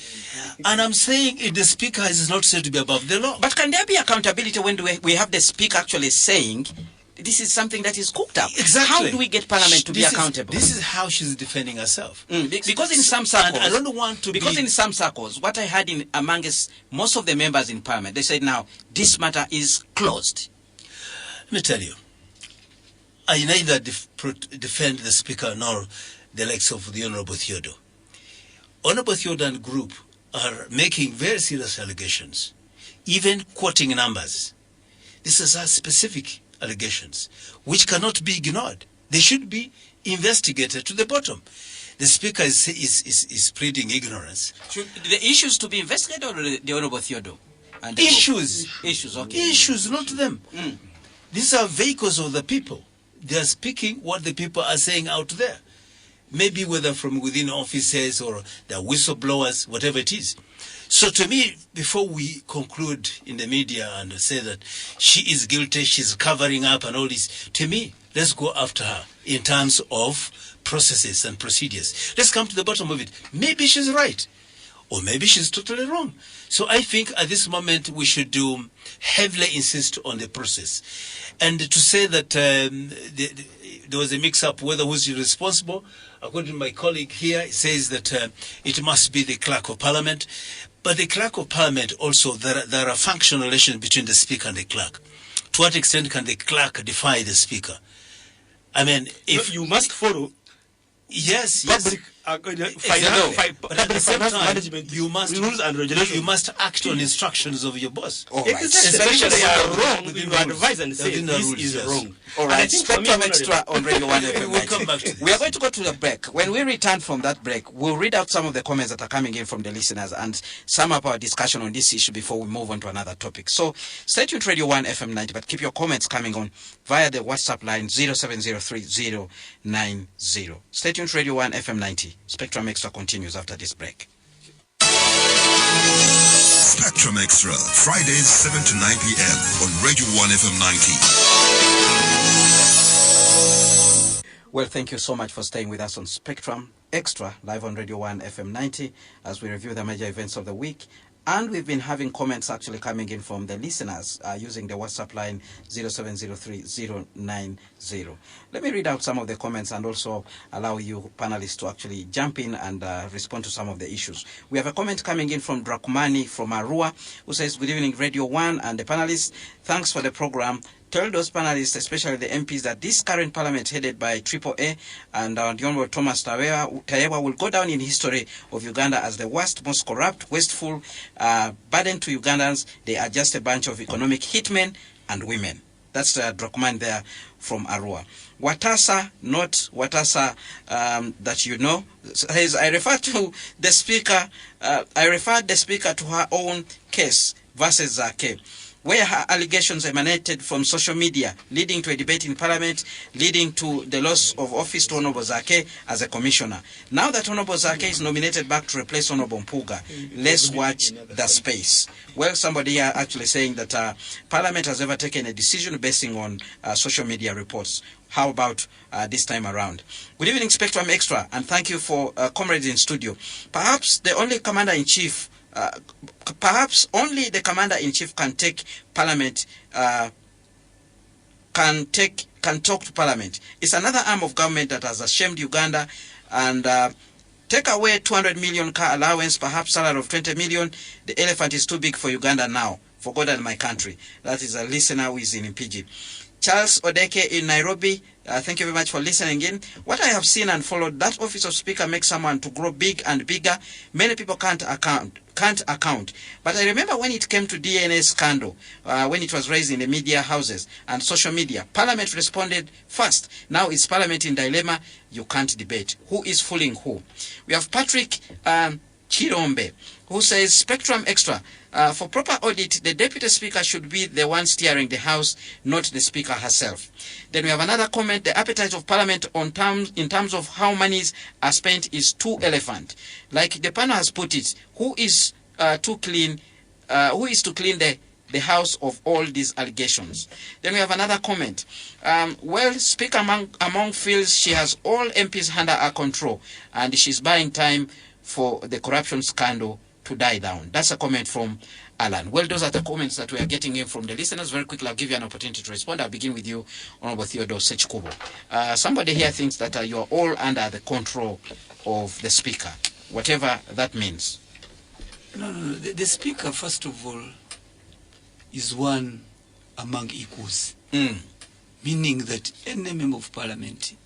And I'm saying the Speaker is not said to be above the law. But can there be accountability when we have the Speaker actually saying this is something that is cooked up? Exactly. How do we get Parliament to be accountable? This is how she's defending herself. Because in some circles, I don't want to in some circles, what I heard amongst most of the members in Parliament, they said now this matter is closed. Let me tell you, I neither defend the Speaker nor the likes of the Honorable Theodore. Honorable Theodore and group are making very serious allegations, even quoting numbers. This is a specific allegations which cannot be ignored. They should be investigated to the bottom. The Speaker is pleading ignorance. Should the issues to be investigated or the Honorable Theodore? And Issues, okay. Issues, not them. These are vehicles of the people. They are speaking what the people are saying out there. maybe whether from within offices or the whistleblowers, whatever it is. So to me, before we conclude in the media and say that she is guilty, she's covering up and all this, to me, let's go after her in terms of processes and procedures. Let's come to the bottom of it. Maybe she's right, or maybe she's totally wrong. So I think at this moment we should heavily insist on the process. And to say that there was a mix-up whether who's responsible, according to my colleague here, it says that it must be the Clerk of Parliament. But the Clerk of Parliament also, there are functional relations between the Speaker and the Clerk. To what extent can the Clerk defy the Speaker? I mean, if you must follow yes, public but at the same time, management rules and regulations. You must act on instructions of your boss. All right. Especially they are wrong, within you rules. advise and say Within the this rules, is yes. wrong. All And I right, think for me, Spectrum Extra on Radio 1 FM. We'll come back to this. We are going to go to the break. When we return from that break, we'll read out some of the comments that are coming in from the listeners and sum up our discussion on this issue before we move on to another topic. So stay tuned to Radio 1 FM 90, but keep your comments coming on via the WhatsApp line 0703090. Stay tuned to Radio 1 FM 90. Spectrum Extra continues after this break. Spectrum Extra, Fridays 7 to 9 p.m. on Radio 1 FM 90. Well, thank you so much for staying with us on Spectrum Extra, live on Radio 1 FM 90, as we review the major events of the week. And we've been having comments actually coming in from the listeners using the WhatsApp line 0703090. Let me read out some of the comments and also allow you panelists to actually jump in and respond to some of the issues. We have a comment coming in from Drakumani from Arua, who says, good evening, Radio 1 and the panelists. Thanks for the program. Tell those panelists, especially the MPs, that this current parliament headed by AAA and the Honorable Thomas Tayewa will go down in history of Uganda as the worst, most corrupt, wasteful, burden to Ugandans. They are just a bunch of economic hitmen and women. That's Drachman there from Arua. Watasa, not Watasa that you know, says, I referred the speaker to her own case versus Zake, where her allegations emanated from social media, leading to a debate in Parliament, leading to the loss of office to Honorable Zake as a commissioner. Now that Honorable Zake is nominated back to replace Honorable Mpuga, let's watch the space. Well, somebody here actually saying that Parliament has ever taken a decision basing on social media reports. How about this time around? Good evening, Spectrum Extra, and thank you for comrades in studio. Perhaps the only commander-in-chief perhaps only the commander-in-chief can take Parliament, can talk to Parliament. It's another arm of government that has ashamed Uganda and take away 200 million car allowance, perhaps salary of 20 million. The elephant is too big for Uganda now. For God and my country. That is a listener who is in Mpigi. Charles Odeke in Nairobi, thank you very much for listening in. What I have seen and followed, that office of speaker makes someone to grow big and bigger. Many people can't account. But I remember when it came to DNA scandal, when it was raised in the media houses and social media, Parliament responded first. Now it's Parliament in dilemma. You can't debate. Who is fooling who? We have Patrick Chirombe, who says, Spectrum Extra, for proper audit, the Deputy Speaker should be the one steering the House, not the Speaker herself. Then we have another comment, the appetite of Parliament in terms of how monies are spent is too elephant. Like the panel has put it, who is to clean the House of all these allegations? Then we have another comment. Well, Speaker among feels she has all MPs under her control and she's buying time for the corruption scandal to die down. That's a comment from Alan. Well, those are the comments that we are getting in from the listeners. Very quickly, I'll give you an opportunity to respond. I'll begin with you, Honorable Theodore Ssekikubo. Somebody here thinks that you are all under the control of the Speaker, whatever that means. No. The Speaker, first of all, is one among equals. Meaning that any member of Parliament,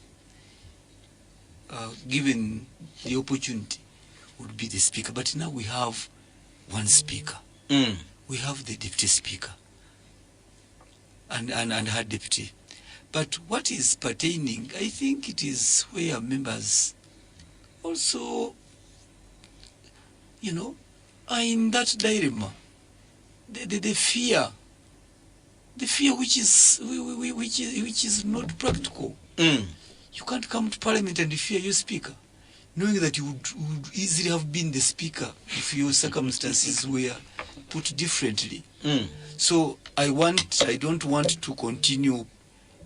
given the opportunity, would be the Speaker. But now we have one Speaker. We have the Deputy Speaker and her Deputy. But what is pertaining, I think it is where members also, are in that dilemma. The fear which is not practical. You can't come to Parliament and fear your speaker, knowing that you would easily have been the speaker if your circumstances were put differently. So I don't want to continue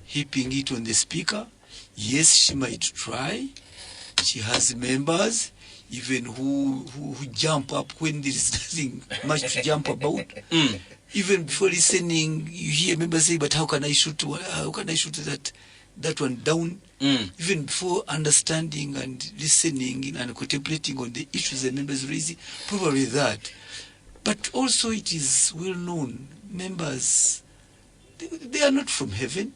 heaping it on the speaker. Yes, she might try. She has members, even who jump up when there is nothing much to jump about. Even before listening, you hear members say, "But how can I shoot that one down?" Even before understanding and listening and contemplating on the issues the members raise, probably that. But also it is well known, members, they are not from heaven.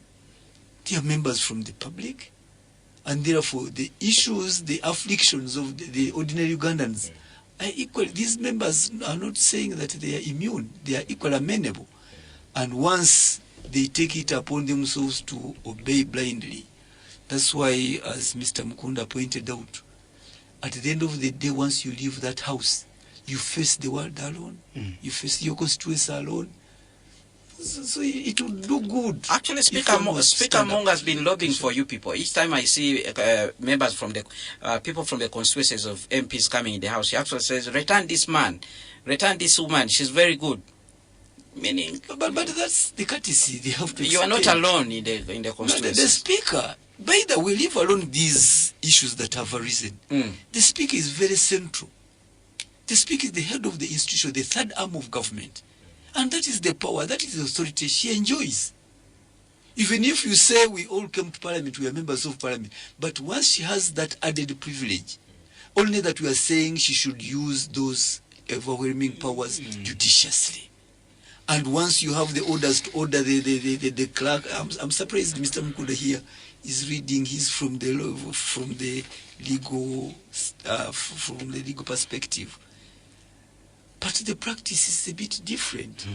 They are members from the public. And therefore the issues, the afflictions of the ordinary Ugandans are equal. These members are not saying that they are immune. They are equally amenable. And once they take it upon themselves to obey blindly, that's why, as Mr. Mukunda pointed out, at the end of the day, once you leave that house, you face the world alone. You face your constituency alone. So it will do good. Actually, Speaker Mong has been lobbying for you people. Each time I see members from the people from the constituencies of MPs coming in the house, he actually says, "Return this man, return this woman. She's very good." Meaning, but that's the courtesy they have to. You are not alone in the constituency. The speaker, by the way, leave alone these issues that have arisen. The speaker is very central. The speaker is the head of the institution, the third arm of government. And that is the power, that is the authority she enjoys. Even if you say we all came to Parliament, we are members of Parliament, but once she has that added privilege, only that we are saying she should use those overwhelming powers judiciously. And once you have the orders to order the clerk, I'm surprised Mr. Mukunda here is reading his from the legal perspective. But the practice is a bit different,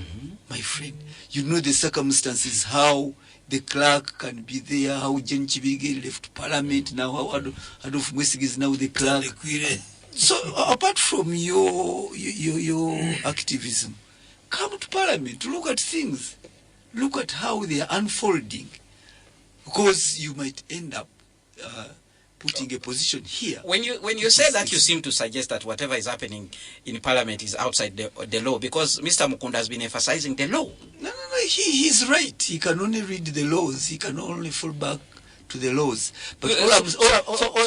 my friend. You know the circumstances, how the clerk can be there, how Jen Chibige left Parliament, now how Adolf Mwesig is now the clerk. So apart from your activism, come to Parliament, look at things. Look at how they are unfolding. Because you might end up putting a position here. When you say that, you seem to suggest that whatever is happening in Parliament is outside the law, because Mr. Mukunda has been emphasizing the law. No, he's right. He can only read the laws. He can only fall back to the laws. But all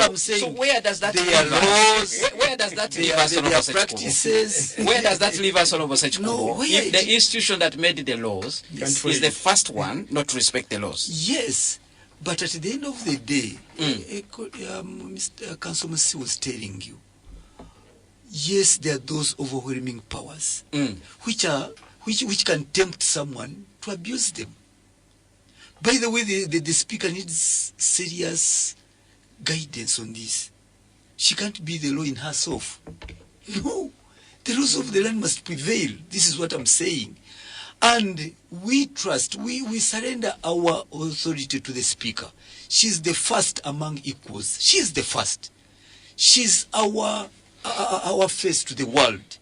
I'm saying, so where does that leave us? Where does that leave us, their practices? Where does that leave us, Honorable Ssekikubo? No, if the institution that made the laws is the first one not to respect the laws? Yes. But at the end of the day, Mr. Council Musisi was telling you, yes, there are those overwhelming powers which can tempt someone to abuse them. By the way, the speaker needs serious guidance on this. She can't be the law in herself. No, the laws of the land must prevail. This is what I'm saying. And we trust, we surrender our authority to the speaker. She's the first among equals. She's the first. She's our face to the world.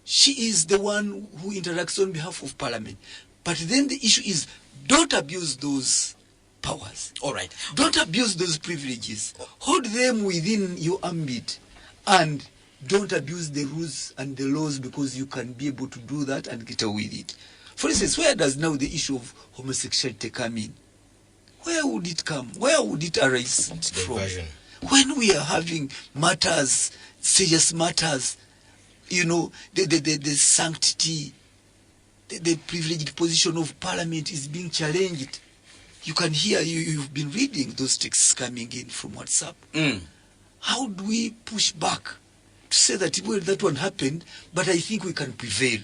She is the one who interacts on behalf of Parliament. But then the issue is, don't abuse those powers. All right. Don't abuse those privileges. Hold them within your ambit, and don't abuse the rules and the laws, because you can be able to do that and get away with it. For instance, where does now the issue of homosexuality come in? Where would it come? Where would it arise from? When we are having matters, serious matters, you know, the sanctity, the privileged position of Parliament is being challenged. You can hear, you've been reading those texts coming in from WhatsApp. How do we push back to say that, well, that one happened, but I think we can prevail?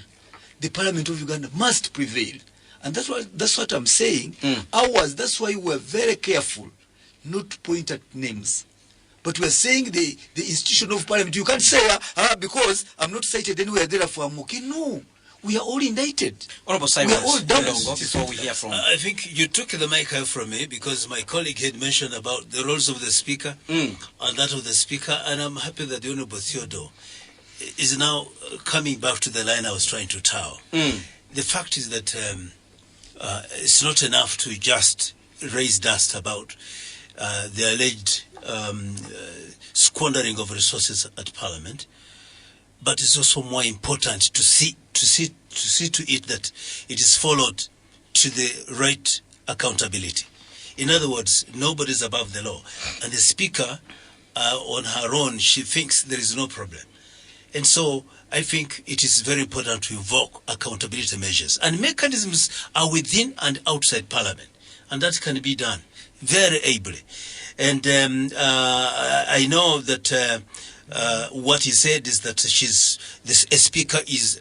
The Parliament of Uganda must prevail. And that's what I'm saying. That's why we're very careful not to point at names. But we're saying the institution of Parliament. You can't say, because I'm not cited anywhere, therefore I'm okay. No. We are all indicted. Honorable Simon Mulongo, before we hear from... I think you took the mic out from me, because my colleague had mentioned about the roles of the speaker and that of the speaker, and I'm happy that the Honorable Theodore is now coming back to the line I was trying to tow. The fact is that it's not enough to just raise dust about the alleged squandering of resources at Parliament. But it's also more important to see to it that it is followed to the right accountability. In other words, nobody is above the law, and the Speaker, on her own, she thinks there is no problem, and so I think it is very important to invoke accountability measures, and mechanisms are within and outside Parliament, and that can be done very ably. And I know that what he said is that a speaker is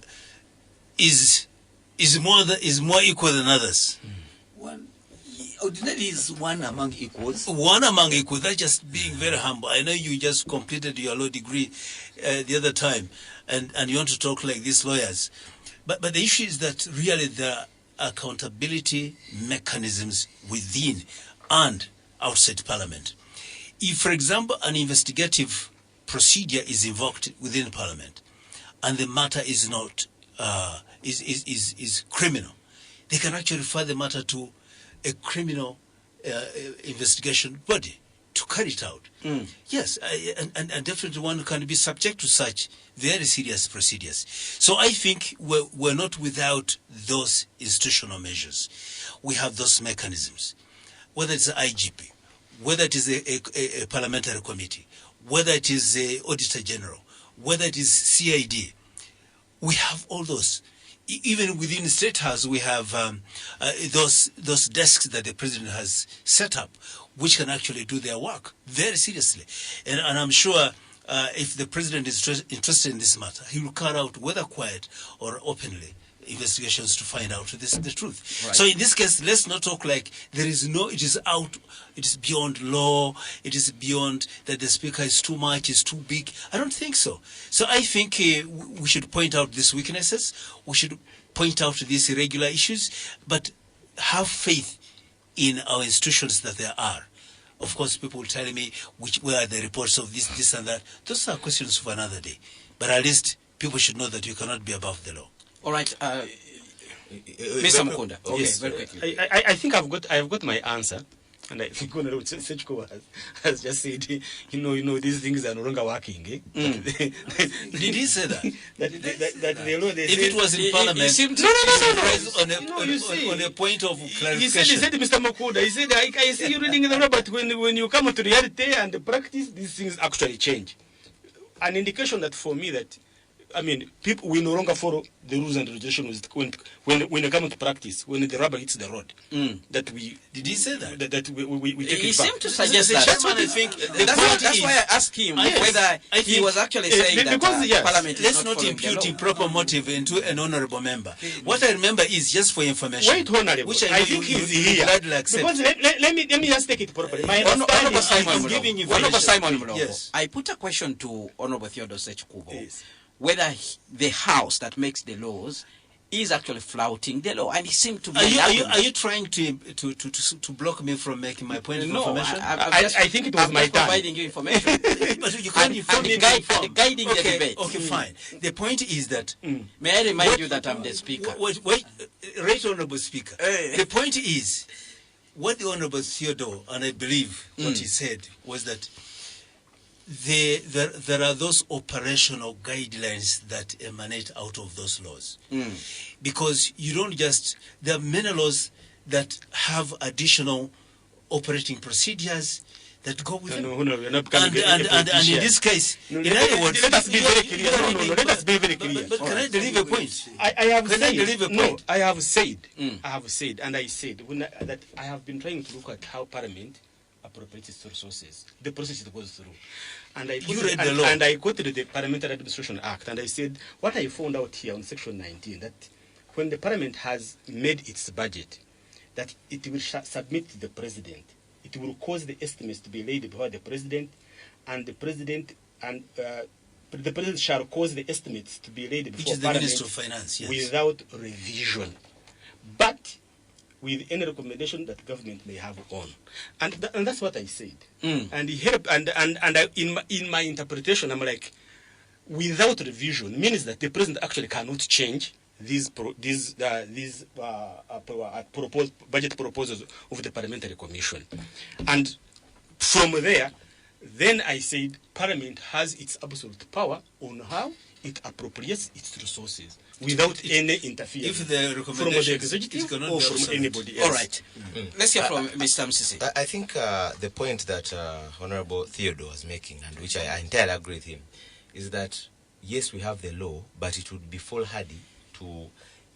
more equal than others. Ordinarily is one among equals. One among equals. That's just being very humble. I know you just completed your law degree the other time, and you want to talk like these lawyers. But the issue is that really there are accountability mechanisms within and outside Parliament. If, for example, an investigative procedure is invoked within Parliament, and the matter is not is criminal, they can actually refer the matter to a criminal investigation body to carry it out. Yes, and definitely one can be subject to such very serious procedures. So I think we're not without those institutional measures. We have those mechanisms, whether it's the IGP, whether it is a parliamentary committee, whether it is the Auditor General, whether it is CID. We have all those. Even within the State House, we have those desks that the President has set up, which can actually do their work very seriously. And I'm sure if the President is interested in this matter, he will carry out, whether quiet or openly, investigations to find out the truth. Right. So in this case, let's not talk like there is no, it is beyond law, it is beyond that the Speaker is too much, is too big. I don't think so. So I think we should point out these weaknesses, we should point out these irregular issues, but have faith in our institutions that there are. Of course, people will tell me where are the reports of this and that. Those are questions for another day. But at least people should know that you cannot be above the law. All right, Mr. Mukunda. Okay, yes, very quickly. I think I've got my answer, and I think Hon Ssekikubo has just said, you know, these things are no longer working. Eh? Did he say that? that the law, they if it was in Parliament, on a point of clarification. He said, Mr. Mukunda, he said, I see you reading the law, but when you come to reality and the practice, these things actually change. An indication that for me that, I mean, people, we no longer follow the rules and regulations when they come to practice, when the rubber hits the road. That we did he say that? That we take he it back. seemed to suggest that. That's what I think. That's why I asked him whether he was actually saying that Parliament is let's not not impute improper motive into an honourable member. What I remember is just for information. Wait, honourable. Which I think he's here. Because let me just take it properly. My Honourable Simon Mulongo. Yes. I put a question to Honourable Theodore Ssekikubo. Yes. Whether the house that makes the laws is actually flouting the law, and he seemed to be. Are you trying to block me from making my point of information? I think it was my turn. Providing you information, but you can't inform me. Guiding the debate. Okay, fine. The point is that. May I remind you that I'm the Speaker? Wait, Right Honourable Speaker. The point is, what the Honourable Theodore, and I believe what he said was that. There are those operational guidelines that emanate out of those laws. Because you don't just, there are many laws that have additional operating procedures that go with them. And in this case, in other words, let us be very clear. Let us be very clear. But can I deliver a point? I have said, and I said that I have been trying to look at how Parliament appropriates its resources, the process it goes through. And I quoted the Parliamentary Administration Act, and I said, what I found out here on Section 19, that when the Parliament has made its budget, that it will submit to the President. It will cause the estimates to be laid before the President, and the President shall cause the estimates to be laid before the Parliament Minister of Finance, yes, without revision. But with any recommendation that government may have on, and that's what I said. And he helped, in my interpretation, I'm like, without revision means that the president actually cannot change these proposed budget proposals of the parliamentary commission. And From there, then I said Parliament has its absolute power on how it appropriates its resources without any interference if the from the recommendation executive cannot or be from absolute. anybody else. All right. Let's hear from Mr. Musisi. I think the point that Honorable Theodore was making, and which I entirely agree with him, is that yes, we have the law, but it would be foolhardy to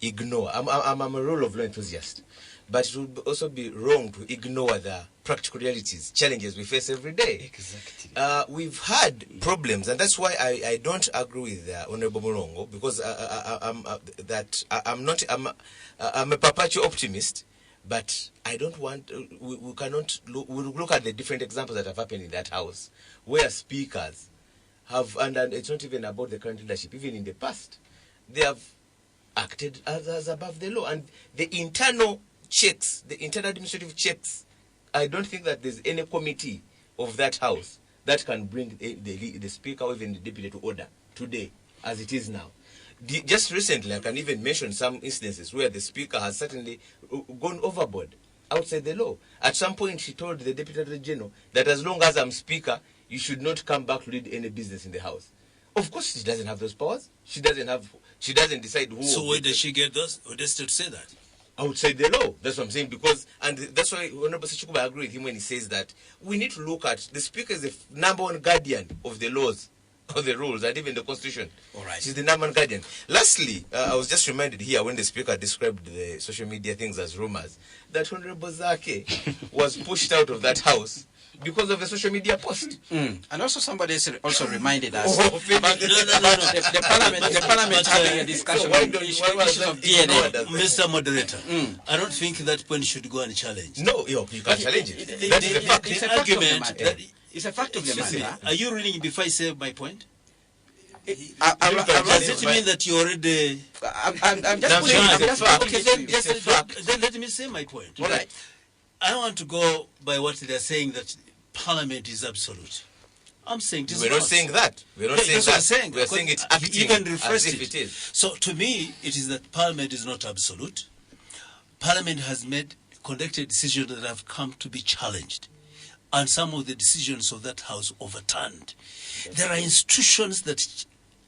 ignore. I'm a rule of law enthusiast, but it would also be wrong to ignore the practical realities, challenges we face every day. Exactly. We've had problems, and that's why I don't agree with Honorable Mulongo, because I'm a perpetual optimist, but I don't want. We cannot look at the different examples that have happened in that house, where speakers have, and it's not even about the current leadership. Even in the past, they have acted as above the law, and the internal checks, the internal administrative checks. I don't think that there's any committee of that house that can bring the speaker or even the deputy to order today, as it is now. Just recently, I can even mention some instances where the speaker has certainly gone overboard, outside the law. At some point, she told the deputy general that as long as I'm speaker, you should not come back to lead any business in the house. Of course, she doesn't have those powers. She doesn't decide who. So where does she get those audacity to say that? Outside the law. That's what I'm saying. Because, and that's why Honorable Ssekikubo, I agree with him when he says that we need to look at the speaker is the number one guardian of the laws, of the rules, and even the constitution. All right. She's the number one guardian. Lastly, I was just reminded here when the speaker described the social media things as rumors, that Honorable Zake was pushed out of that house because of a social media post. And also somebody also reminded us Oh, about the parliament having a discussion on issues of DNA. Mr. Moderator, I don't think that point should go unchallenged. No, you can't challenge it. That is a fact. It's a fact of the matter. It's a fact of the matter. Are you reading before I say my point? Does Does it mean that you already... I'm just Okay, then let me say my point. All right. I don't want to go by what they're saying, that Parliament is absolute. I'm saying this. We're not saying that. We're not saying that. We're saying it's acting even refreshed as if it is. So to me, it is that Parliament is not absolute. Parliament has conducted decisions that have come to be challenged, and some of the decisions of that House overturned. There are institutions that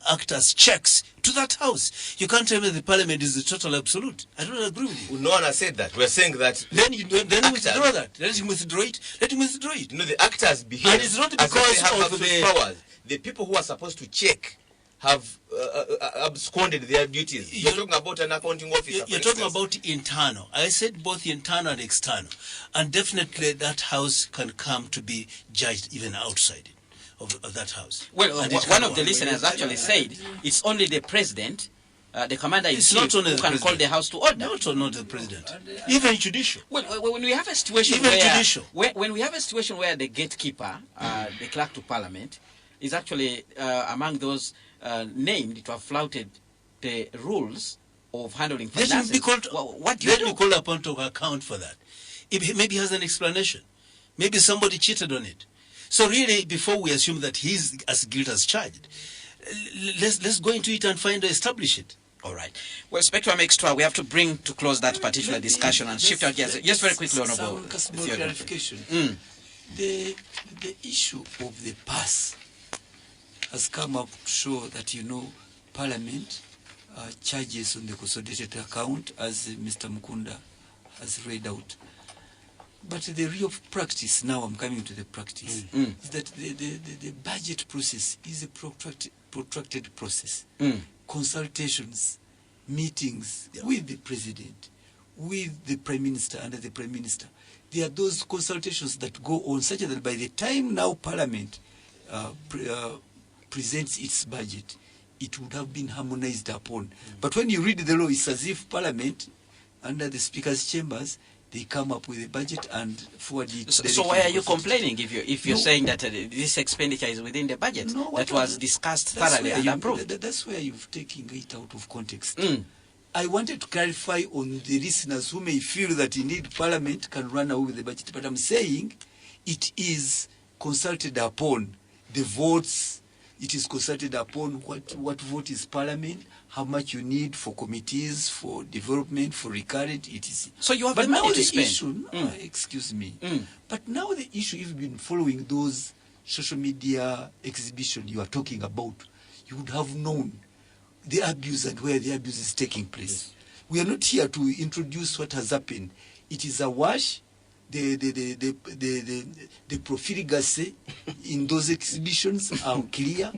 act as checks to that House. You can't tell me the Parliament is the total absolute. I don't agree with you. No one has said that. We're saying that. Then withdraw that. Let him withdraw it. Let him withdraw it. No, the actors behave. And it's not as if because they have of absolute powers. The people who are supposed to check have absconded their duties. You're talking about an accounting officer. You're talking about internal. I said both internal and external. And definitely that House can come to be judged even outside of that House. Well, one of the listeners actually said it's only the president, the commander-in-chief, who can call the House to order. Not the president. Even judicial. Well, when we have a situation when we have a situation where the gatekeeper, the clerk to Parliament, is actually among those named to have flouted the rules of handling finances, what do you do? Let me call upon to account for that. Maybe he has an explanation. Maybe somebody cheated on it. So really, before we assume that he's as guilty as charged, let's go into it and establish it. All right. Well, Spectrum Extra, we have to bring to close that particular discussion and shift our gears. Yes, very quickly, Honorable. Small clarification. The issue of the pass has come up to show that, Parliament charges on the consolidated account, as Mr. Mukunda has read out. But the real practice, now I'm coming to the practice, is that the budget process is a protracted process. Consultations, meetings with the President, with the Prime Minister, under the Prime Minister. There are those consultations that go on such that by the time now Parliament presents its budget, it would have been harmonized upon. But when you read the law, it's as if Parliament, under the Speaker's chambers, they come up with a budget and forward it. So why are you complaining if you're saying that this expenditure is within the budget that was discussed thoroughly and approved? That's where you've taken it out of context. I wanted to clarify on the listeners who may feel that indeed Parliament can run away with the budget, but I'm saying it is consulted upon. The votes, it is consulted upon what vote is parliament, how much you need for committees, for development, for recurrent, etc. So you have but the money now to the spend. issue, excuse me, but now the issue, if you've been following those social media exhibition you are talking about, you would have known the abuse and where the abuse is taking place. We are not here to introduce what has happened. It is a wash. The profligacy in those exhibitions are clear,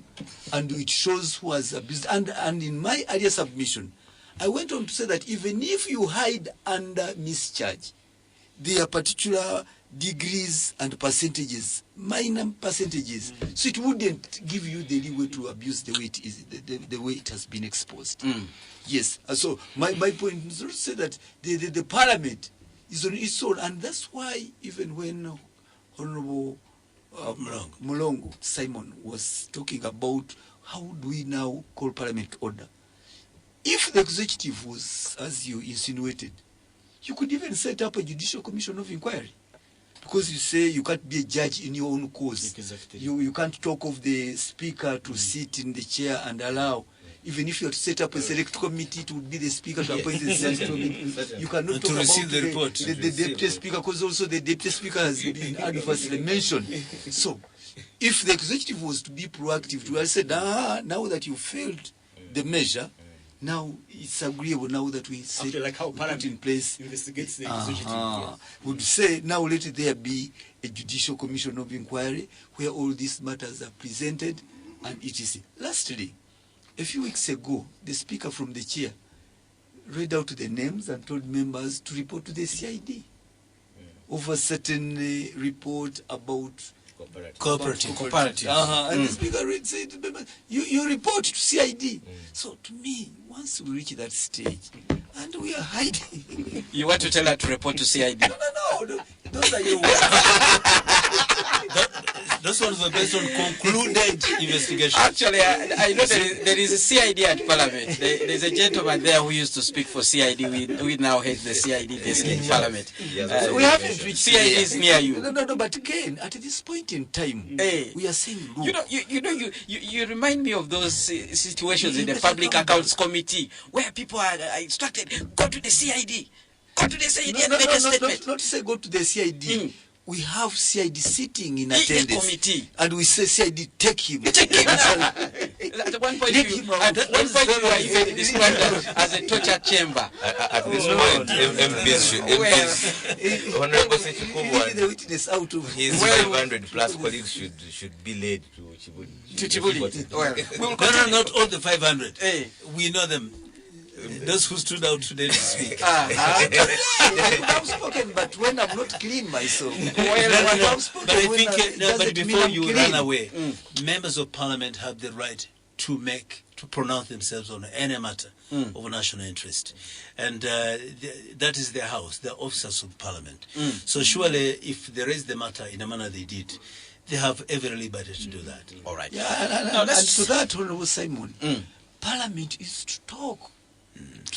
and it shows who has abused. And in my earlier submission, I went on to say that even if you hide under mischarge, there are particular degrees and percentages, minor percentages, so it wouldn't give you the leeway to abuse the way it is, the way it has been exposed. Yes, so my point is to say that the parliament is on its own, and that's why even when Honorable Mulongo Simon was talking about how do we now call parliament order, if the executive was, as you insinuated, you could even set up a judicial commission of inquiry. Because you say you can't be a judge in your own cause. Exactly. You can't talk of the speaker to sit in the chair and allow. Even if you have to set up a select committee, it would be the speaker to appoint the select committee. You cannot talk about the report. The deputy speaker, because also the deputy speaker has been adversely mentioned. So, if the executive was to be proactive, to say, now that you failed the measure, now it's agreeable now that we say, like how put in place investigates the executive. Would say now let there be a judicial commission of inquiry where all these matters are presented and etc. Lastly, a few weeks ago, the speaker from the chair read out the names and told members to report to the CID over a certain report about cooperative. And the speaker said, you report to CID. So to me, once we reach that stage, and we are hiding. You want to tell her to report to CID? No. Those are your words. Those ones were based on concluded investigation. Actually, I know there is a CID at Parliament. There's a gentleman there who used to speak for CID. We now head the CID desk in Parliament. We haven't reached CID is near you. No, but Ken, at this point in time, we are saying, look. You remind me of those situations in the Public Accounts Committee where people are instructed, go to the CID. Go to the CID and make a statement. Not say go to the CID. We have CID sitting in attendance, committee, and we say CID take him. Take him now. At one point, you are even described as a torture chamber. At this point, MPs Honorable Ssekikubo, the witness out of his 500 plus colleagues should be led to Chibuli. Well, not all the 500. We know them. Those who stood out today to speak. I've spoken, but when I'm not clean myself. But I think before you run away, members of parliament have the right to pronounce themselves on any matter of national interest. And that is their house, they're officers of parliament. So surely if they raise the matter in a manner they did, they have every liberty to do that. All right. And to that, Honorable Simon, parliament is to talk.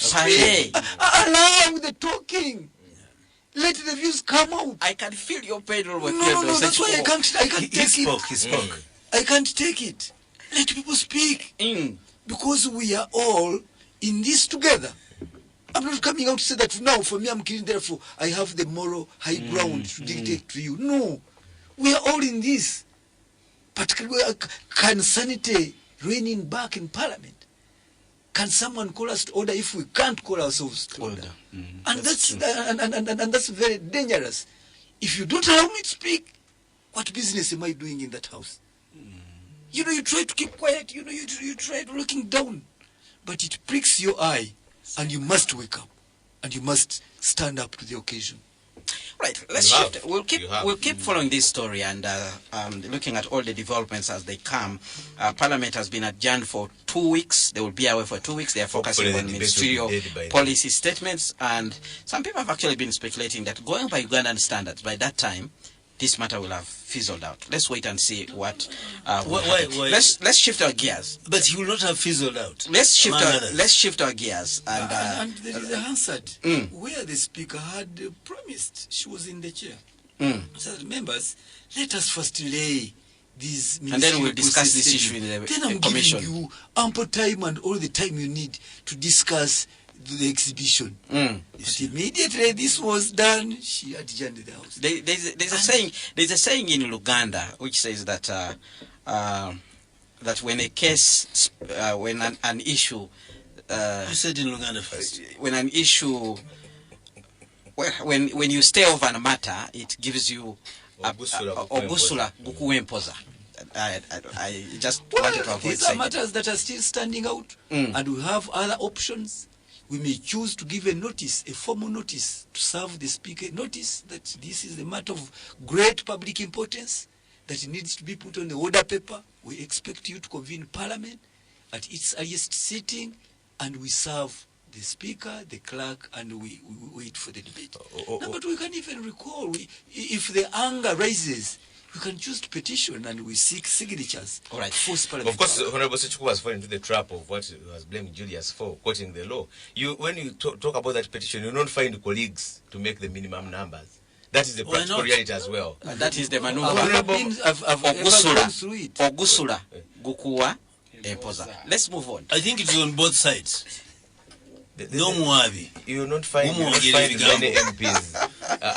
Allow the talking. Let the views come out. I can feel your pain over No, that's why I can't take it. He spoke. I can't take it. Let people speak. Because we are all in this together. I'm not coming out to say that now for me I'm killing, therefore I have the moral high ground to dictate to you. No. We are all in this. Particularly, can sanity reign back in parliament? Can someone call us to order if we can't call ourselves to order? And that's very dangerous. If you don't allow me to speak, what business am I doing in that house? You try to keep quiet. You try looking down, but it pricks your eye, and you must wake up, and you must stand up to the occasion. Right, let's shift. We'll keep following this story and looking at all the developments as they come. Parliament has been adjourned for 2 weeks. They will be away for 2 weeks. They are focusing on ministerial policy statements, and some people have actually been speculating that going by Ugandan standards, by that time, this matter will have fizzled out. Let's wait and see what. Why? Let's shift our gears. But he will not have fizzled out. Let's shift our gears and there is a Hansard where the speaker had promised. She was in the chair. Said, members, let us first lay these And then we'll ministerial discuss this processes, issue in the then I'm commission. giving you ample time and all the time you need to discuss the exhibition. But immediately this was done, she adjourned the house. There's a saying in Luganda which says that that when a case, when an issue, You said in Luganda first. when an issue, when you stay over a matter, it gives you Ogusula Gukuwempoza. I just wanted to avoid These are saying it. matters that are still standing out, and we have other options. We may choose to give a notice, a formal notice, to serve the Speaker, notice that this is a matter of great public importance, that it needs to be put on the order paper. We expect you to convene Parliament at its earliest sitting, and we serve the Speaker, the Clerk, and we wait for the debate. No, but we can even recall, if the anger rises, we can choose to petition and we seek signatures. All right. Force Parliament. Of course, Honorable Ssekikubo has fallen into the trap of what he was blaming Julius for, quoting the law. When you talk about that petition, you don't find colleagues to make the minimum numbers. That is the practical reality as well. That is the maneuver. I've ever gone through it. Ogusula Gukuwa Empoza. Let's move on. I think it is on both sides. No Mwabi. You will not find many MPs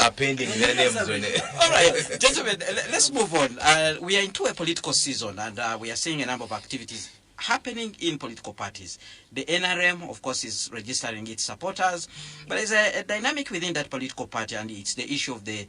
appending their names on it. All right, gentlemen, let's move on. We are into a political season, and we are seeing a number of activities happening in political parties. The NRM, of course, is registering its supporters, but there's a dynamic within that political party, and it's the issue of the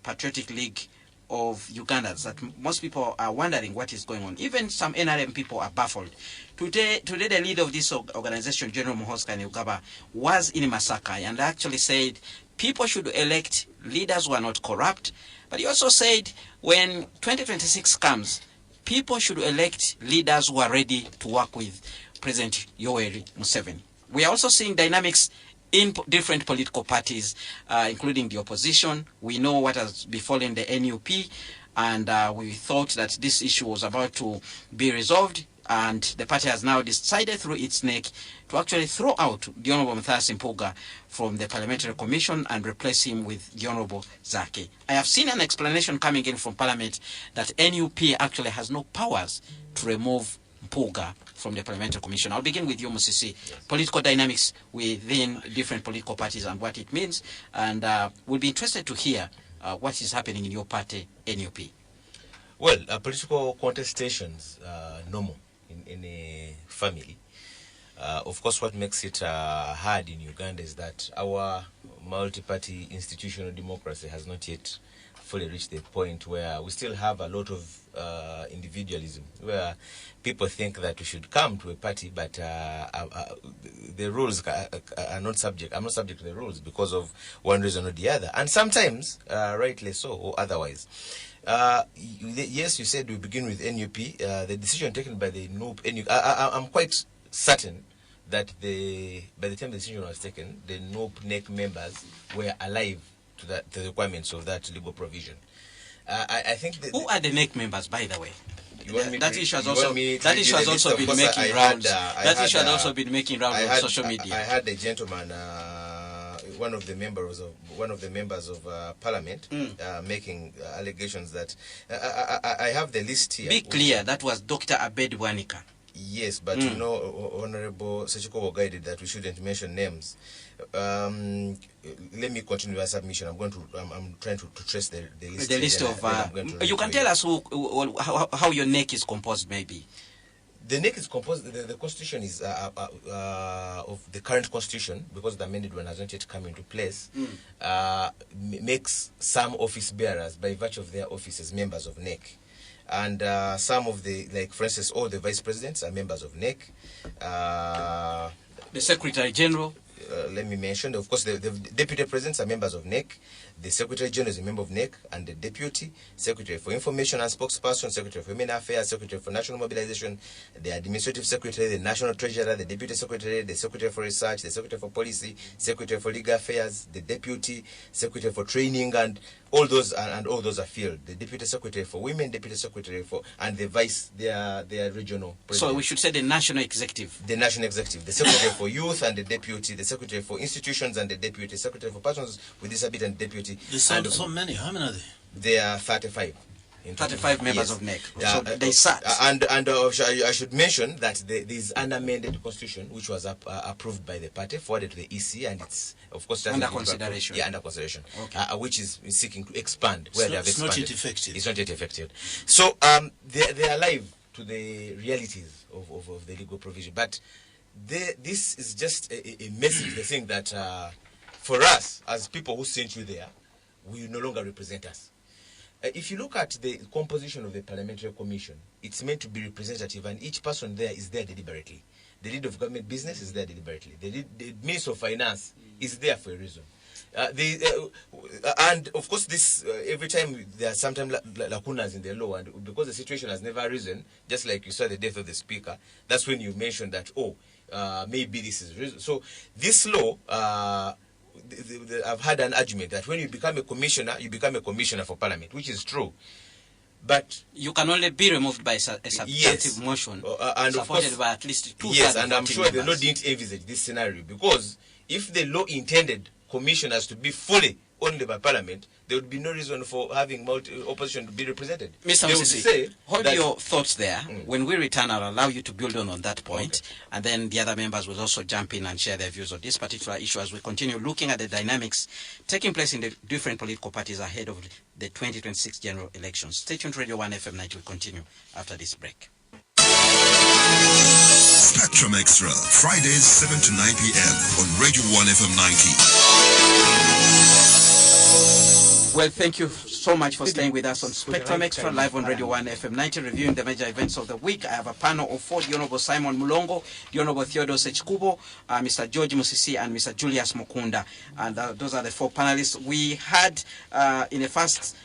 Patriotic League of Ugandans that most people are wondering what is going on. Even some NRM people are baffled. Today the leader of this organization, General Muhoozi Kainerugaba, was in Masaka and actually said people should elect leaders who are not corrupt. But he also said when 2026 comes, people should elect leaders who are ready to work with President Yoweri Museveni. We are also seeing dynamics in different political parties, including the opposition. We know what has befallen the NUP, and we thought that this issue was about to be resolved, and the party has now decided through its neck to actually throw out the Honorable Mathias Mpuuga from the Parliamentary Commission and replace him with the Honorable Zake. I have seen an explanation coming in from Parliament that NUP actually has no powers to remove Mpuuga from the Parliamentary Commission. I'll begin with you, Musisi. Yes. Political dynamics within different political parties and what it means, and we'll be interested to hear what is happening in your party, NUP. Well, political contestations are normal in a family. Of course, what makes it hard in Uganda is that our multi-party institutional democracy has not yet fully reached the point where we still have a lot of individualism, where people think that we should come to a party, but the rules are not subject. I'm not subject to the rules because of one reason or the other, and sometimes rightly so or otherwise. Yes, you said we begin with NUP. The decision taken by the NUP, I'm quite certain that by the time the decision was taken, the NUP NEC members were alive to the requirements of that legal provision. I think who are the NEC members, by the way? That issue has also been making rounds. That issue has also been making rounds on social media. I had a gentleman, one of the members of Parliament, making allegations that I have the list here. Be clear, that was Dr. Abed Wanika. Yes, but you know, Honorable Ssekikubo guided that we shouldn't mention names. Let me continue my submission. I'm trying to trace the list. The list of. You can tell us how your NEC is composed, maybe. The NEC is composed. The constitution is of the current constitution, because the amended one has not yet come into place. Makes some office bearers, by virtue of their offices, members of NEC. And some of the, like for instance, all the vice presidents are members of NEC. The Secretary General. Let me mention, of course, the deputy presidents are members of NEC. The Secretary General is a member of NEC, and the Deputy Secretary for Information and Spokesperson, Secretary for Women Affairs, Secretary for National Mobilization, the Administrative Secretary, the National Treasurer, the Deputy Secretary, the Secretary for Research, the Secretary for Policy, Secretary for Legal Affairs, the Deputy Secretary for Training, and all those are filled. The Deputy Secretary for Women, Deputy Secretary for, and the Vice, they are regional presidents. So we should say the National Executive. The National Executive, the Secretary for Youth and the Deputy, the Secretary for Institutions and the Deputy, Secretary for Persons with Disability and Deputy. There's so many. How many are there? There are 35 35 members Yes. of NEC. So they sat. And I should mention that there is an amended constitution which was approved by the party, forwarded to the EC, and it's of course Under consideration. Yeah, under consideration. Okay. Which is seeking to expand where they have It's not expanded. yet effective. It's not yet effective. So they are alive to the realities of the legal provision, but this is just a message. The thing that for us as people who sent you there, will no longer represent us. If you look at the composition of the Parliamentary Commission, it's meant to be representative, and each person there is there deliberately. The lead of government business is there deliberately. The Minister of Finance is there for a reason. And of course, this every time there are sometimes lacunas in the law, and because the situation has never arisen, just like you saw the death of the Speaker, that's when you mentioned that, maybe this is reason. So this law, I've had an argument that when you become a commissioner, you become a commissioner for Parliament, which is true. But you can only be removed by a substantive motion, and supported by at least 2/3. Yes, and I'm sure members. the law didn't envisage this scenario, because if the law intended commissioners to be fully owned by Parliament, there would be no reason for having opposition to be represented. Mr. Musisi, hold your thoughts there. When we return, I'll allow you to build on that point, and then the other members will also jump in and share their views on this particular issue as we continue looking at the dynamics taking place in the different political parties ahead of the 2026 general elections. Stay tuned to Radio 1 FM 90 will continue after this break. Spectrum Extra, Fridays 7 to 9 p.m. on Radio 1 FM 90. Well, thank you so much for staying with us on Spectrum Extra, live on Radio 1 FM 90, reviewing the major events of the week. I have a panel of 4: the Honorable Simon Mulongo, the Honorable Theodore Ssekikubo, Mr. George Musisi, and Mr. Julius Mukunda. And those are the 4 panelists. We had, in the first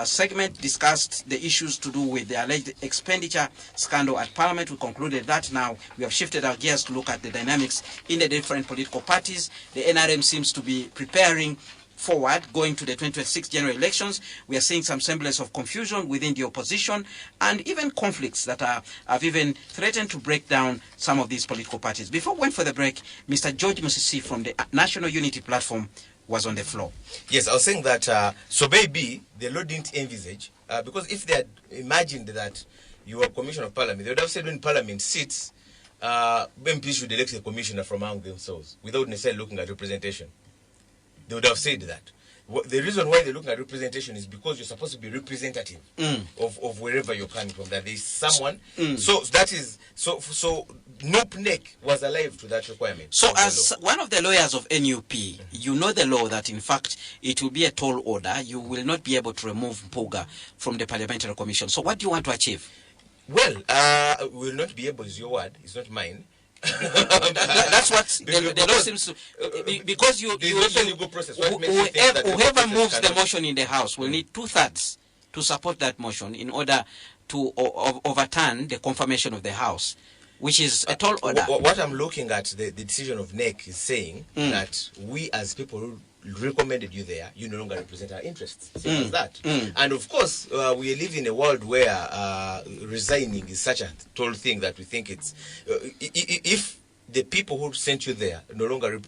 segment, discussed the issues to do with the alleged expenditure scandal at Parliament. We concluded that. Now we have shifted our gears to look at the dynamics in the different political parties. The NRM seems to be preparing forward, going to the 2026 general elections. We are seeing some semblance of confusion within the opposition, and even conflicts that have even threatened to break down some of these political parties. Before we went for the break, Mr. George Musisi from the National Unity Platform was on the floor. Yes, I was saying that so maybe the law didn't envisage, because if they had imagined that you are a commissioner of Parliament, they would have said when Parliament sits, MPs should elect a commissioner from among themselves without necessarily looking at representation. They would have said that. The reason why they're looking at representation is because you're supposed to be representative of wherever you're coming from, that there's someone. So that is, so NUP was alive to that requirement. So as one of the lawyers of NUP, you know the law that in fact it will be a tall order. You will not be able to remove Mpuga from the Parliamentary Commission. So what do you want to achieve? Well, we will not be able, is your word, it's not mine. That's what the law seems to, because whoever moves the motion in the House will need 2/3 to support that motion in order to overturn the confirmation of the House, which is a tall order. What I'm looking at, the decision of NEC is saying that we as people who recommended you there, you no longer represent our interests. Simple as that. And of course, we live in a world where resigning is such a tall thing that we think it's... if the people who sent you there no longer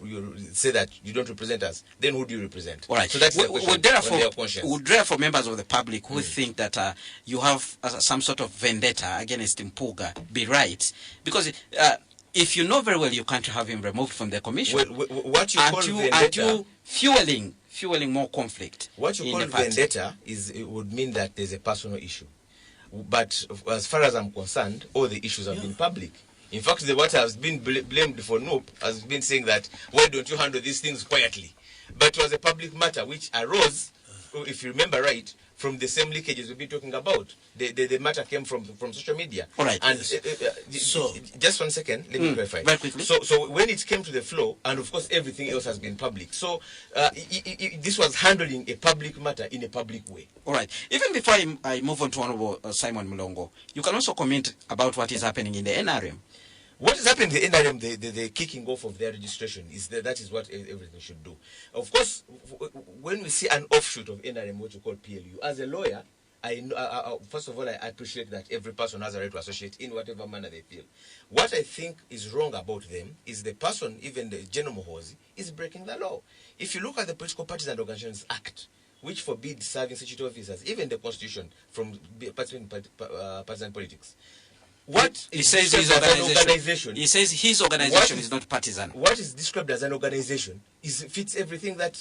say that you don't represent us, then who do you represent? All right. So that's the question. Would therefore members of the public who think that you have some sort of vendetta against Mpuga be right? Because if you know very well you can't have him removed from the commission, what you call vendetta, fueling more conflict. What you call vendetta it would mean that there's a personal issue. But as far as I'm concerned, all the issues have been public. In fact, what has been blamed for NUP has been saying that, why don't you handle these things quietly? But it was a public matter which arose, if you remember right, from the same leakages we've been talking about. The matter came from social media. All right. And so, just 1 second, let me clarify. Very quickly. So when it came to the floor, and of course everything else has been public. So this was handling a public matter in a public way. All right. Even before I move on to Honorable Simon Mulongo, you can also comment about what is happening in the NRM. What is happening in the NRM, the kicking off of their registration, that is what everything should do. Of course, when we see an offshoot of NRM, what you call PLU, as a lawyer, first of all, I appreciate that every person has a right to associate in whatever manner they feel. What I think is wrong about them is the person, even the General Mohozi, is breaking the law. If you look at the Political Parties and Organizations Act, which forbids serving statutory officers, even the constitution, from partisan politics. What he says his organization. He says his organization is not partisan. What is described as an organization fits everything that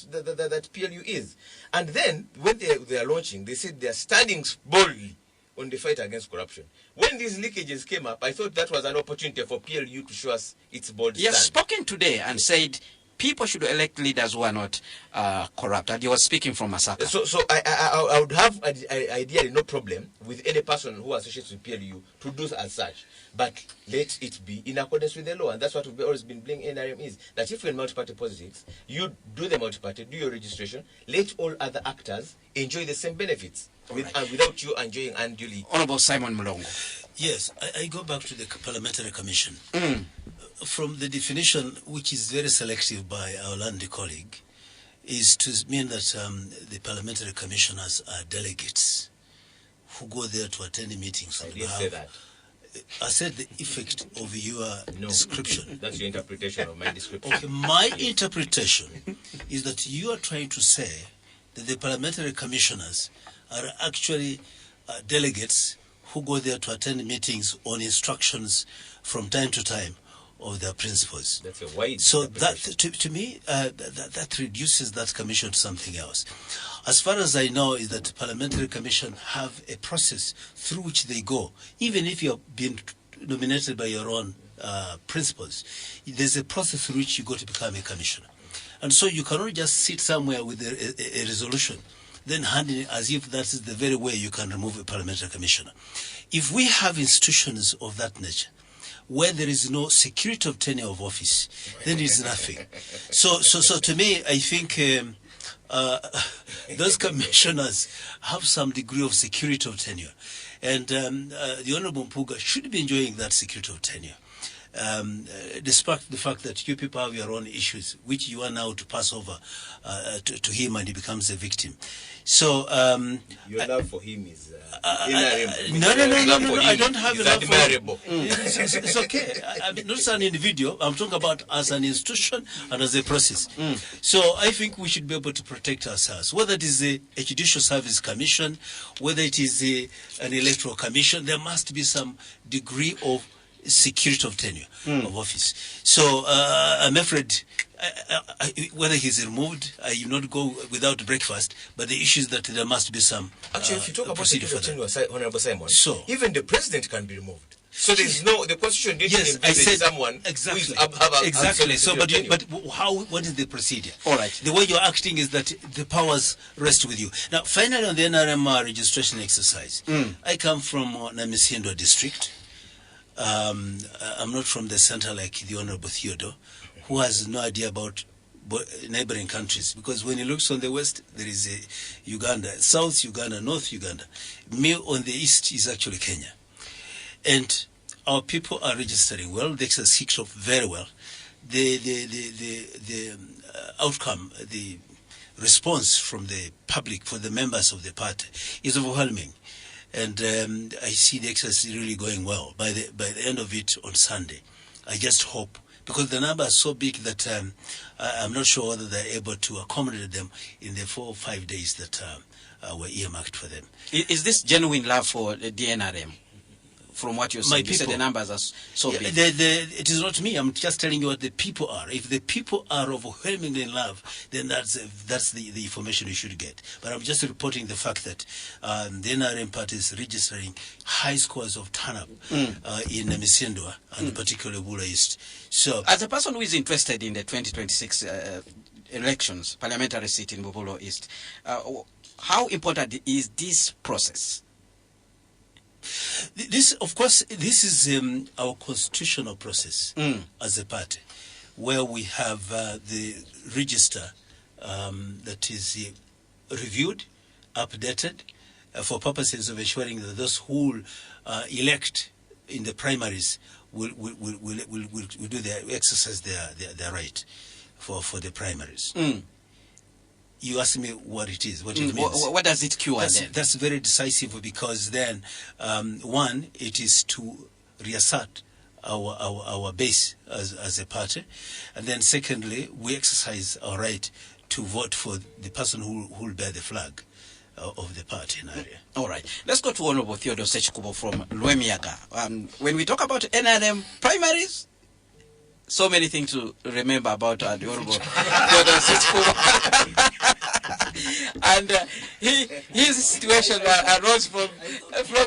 PLU is. And then when they are launching, they said they are standing boldly on the fight against corruption. When these leakages came up, I thought that was an opportunity for PLU to show us its bold stand. He has spoken today and said people should elect leaders who are not corrupt. And he was speaking from Masaka. So I would have ideally no problem with any person who associates with PLU to do as such. But let it be in accordance with the law. And that's what we've always been blaming NRM is. That if you're in multi-party politics, you do the multi-party, do your registration, let all other actors enjoy the same benefits without you enjoying unduly. Honorable Simon Mulongo. Yes, I go back to the Parliamentary Commission. From the definition, which is very selective by our Landi colleague, is to mean that the Parliamentary Commissioners are delegates who go there to attend meetings. I didn't say that. I said the effect of your description. That's your interpretation of my description. Okay, my interpretation is that you are trying to say that the Parliamentary Commissioners are actually delegates who go there to attend meetings on instructions from time to time of their principals. That's a wide so that to me that reduces that commission to something else. As far as I know is that the Parliamentary Commission have a process through which they go. Even if you have been nominated by your own principals, there's a process through which you go to become a commissioner. And so you cannot just sit somewhere with a resolution, then hand it as if that is the very way you can remove a parliamentary commissioner. If we have institutions of that nature, where there is no security of tenure of office, then it is nothing. So to me, I think those commissioners have some degree of security of tenure. And the Honorable Mpuga should be enjoying that security of tenure. Despite the fact that you people have your own issues, which you are now to pass over to him, and he becomes a victim. So your love for him is no. I don't have a love admirable. for him. It's okay. I'm not as an individual. I'm talking about as an institution and as a process. So I think we should be able to protect ourselves. Whether it is a Judicial Service Commission, whether it is an Electoral Commission, there must be some degree of security of tenure of office. So I'm afraid whether he's removed, I will not go without breakfast, but the issue is that there must be some actually, if you talk about security of tenure, Honorable Simon, so even the president can be removed. So there is no, the constitution didn't envisage someone exactly. who is exactly. So, but what is the procedure? All right. The way you're acting is that the powers rest with you. Now, finally, on the NRM registration exercise, I come from Namisindwa district. I'm not from the center like the Honorable Theodore, who has no idea about neighboring countries, because when he looks on the west, there is Uganda, South Uganda, North Uganda. Me on the east is actually Kenya. And our people are registering well. The exercise kicked off very well. The outcome, the response from the public for the members of the party is overwhelming. And I see the exercise really going well. By the end of it on Sunday, I just hope, because the number is so big that I'm not sure whether they're able to accommodate them in the 4 or 5 days that were earmarked for them. Is this genuine love for the DNRM? From what you're saying, you said the numbers are so big. It is not me. I'm just telling you what the people are. If the people are overwhelmingly in love, then that's the information you should get. But I'm just reporting the fact that the NRM party is registering high scores of turn-up in Namisindwa and particularly Bubulo East. So, as a person who is interested in the 2026 elections, parliamentary seat in Bubulo East, how important is this process? This, of course, this is our constitutional process as a party, where we have the register that is reviewed, updated, for purposes of ensuring that those who elect in the primaries will do exercise their right for the primaries. You ask me what it is, what it means. What does it cure then? That's very decisive, because then, one, it is to reassert our base as a party, and then secondly, we exercise our right to vote for the person who will bear the flag of the party in area. All right. Let's go to Honorable Theodore Ssekikubo from Lwemiyaga. When we talk about NRM primaries, so many things to remember about the Honorable Theodore Ssekikubo. And his situation arose from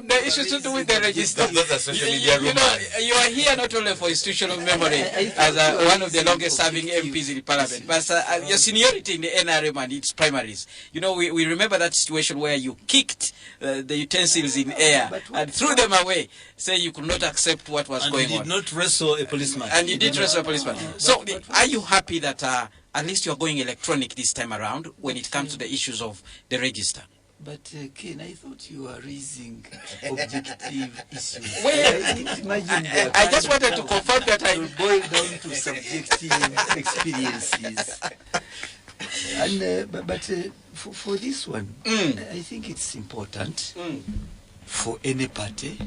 the issues to do with the register. Those are social media rumors. You are here not only for institutional memory as one of the longest serving MPs in Parliament, but your seniority in the NRM and its primaries. You know, we remember that situation where you kicked the utensils in air and threw them away, saying you could not accept what was going on. And you did not wrestle a policeman. And you did wrestle a policeman. So are you happy that at least you are going electronic this time around when it comes to the issues of the register? But Ken, I thought you were raising objective issues. Well, I just wanted to confirm that I will boil down to subjective experiences. And but for this one, I think it's important for any party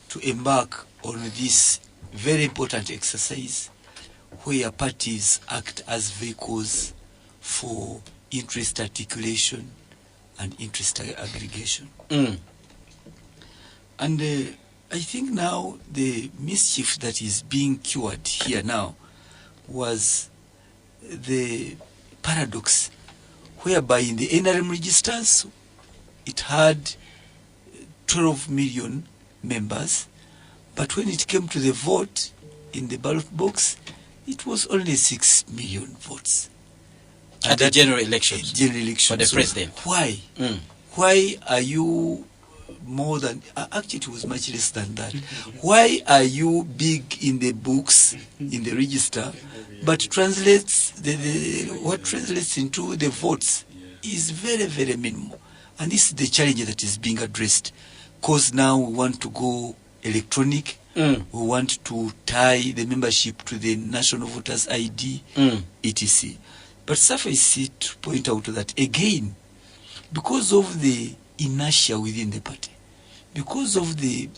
to embark on this very important exercise where parties act as vehicles for interest articulation and interest aggregation. And I think now the mischief that is being cured here now was the paradox whereby in the NRM registers it had 12 million members, but when it came to the vote in the ballot box, it was only 6 million votes. At the general elections for the president. Why? Why are you more than... actually, it was much less than that. Why are you big in the books, in the register, but translates what translates into the votes is very, very minimal. And this is the challenge that is being addressed. Because now we want to go electronic. We want to tie the membership to the National Voters ID, etc. But suffice it to point out that, again, because of the inertia within the party, because of the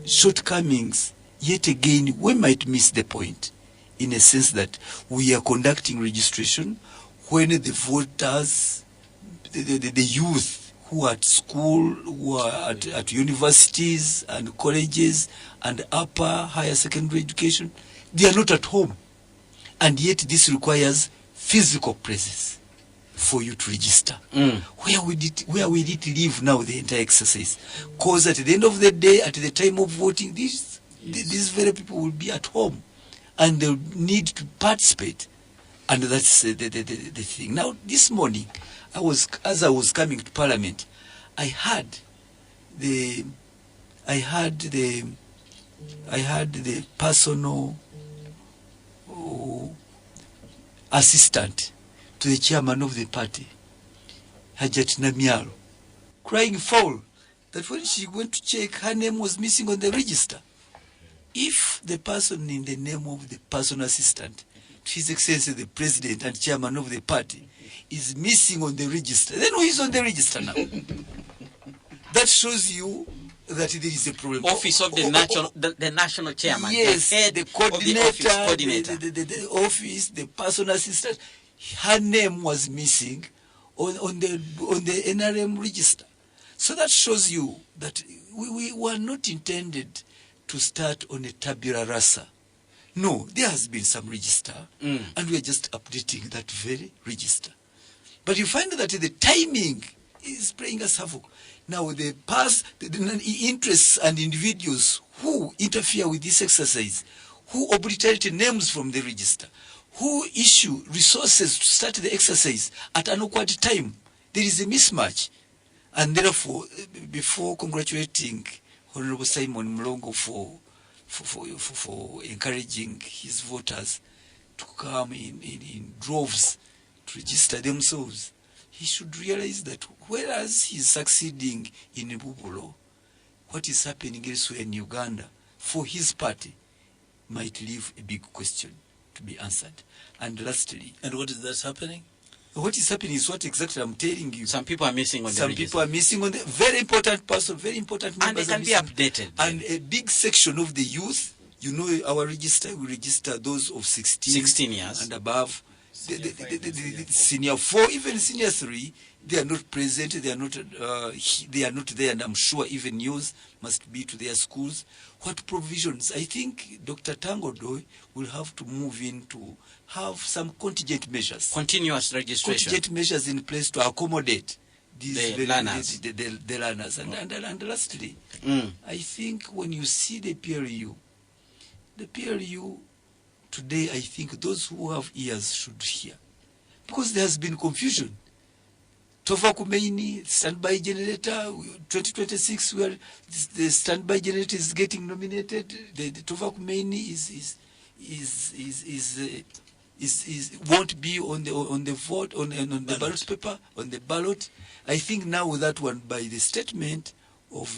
shortcomings, yet again, we might miss the point in a sense that we are conducting registration when the voters, the youth who are at school, who are at universities and colleges and upper higher secondary education, they are not at home. And yet this requires physical presence for you to register. Where will it leave now the entire exercise? Because at the end of the day, at the time of voting, these very people will be at home and they'll need to participate. And that's the thing. Now, this morning, as I was coming to Parliament, I had the personal assistant to the chairman of the party, Hajat Namiaro, crying foul that when she went to check, her name was missing on the register. If the person in the name of the personal assistant, His Excellency the President and Chairman of the party, is missing on the register, then who is on the register now? That shows you that there is a problem. Office of the national chairman. Yes, the head the coordinator, of the office coordinator. The office, the personal assistant. Her name was missing on the NRM register. So that shows you that we were not intended to start on a tabula rasa. No, there has been some register, and we are just updating that very register. But you find that the timing is playing us havoc. Now, the interests and individuals who interfere with this exercise, who obliterate names from the register, who issue resources to start the exercise at an awkward time, there is a mismatch. And therefore, before congratulating Honorable Simon Mulongo for encouraging his voters to come in droves to register themselves, he should realize that whereas he's succeeding in Bubulo, what is happening elsewhere in Uganda for his party might leave a big question to be answered. And lastly... And what is that happening? What is happening is what exactly I'm telling you. Some people are missing on the register. Some people are missing on the... Very important person, very important members. And they can be updated. And a big section of the youth You know, our register, we register those of 16 years and above. The senior 4, even senior 3, they are not present. They are not there, and I'm sure even news must be to their schools. What provisions? I think Dr. Tangodoy will have to move in to have some contingent measures, continuous registration, contingent measures in place to accommodate these the learners. The learners. And lastly, I think when you see the PLU today, I think those who have ears should hear, because there has been confusion. Tova Kumeini, standby generator, 2026, where the standby generator is getting nominated. The Tova Kumeini won't be on the vote on the ballot paper, on the ballot. I think now with that one, by the statement of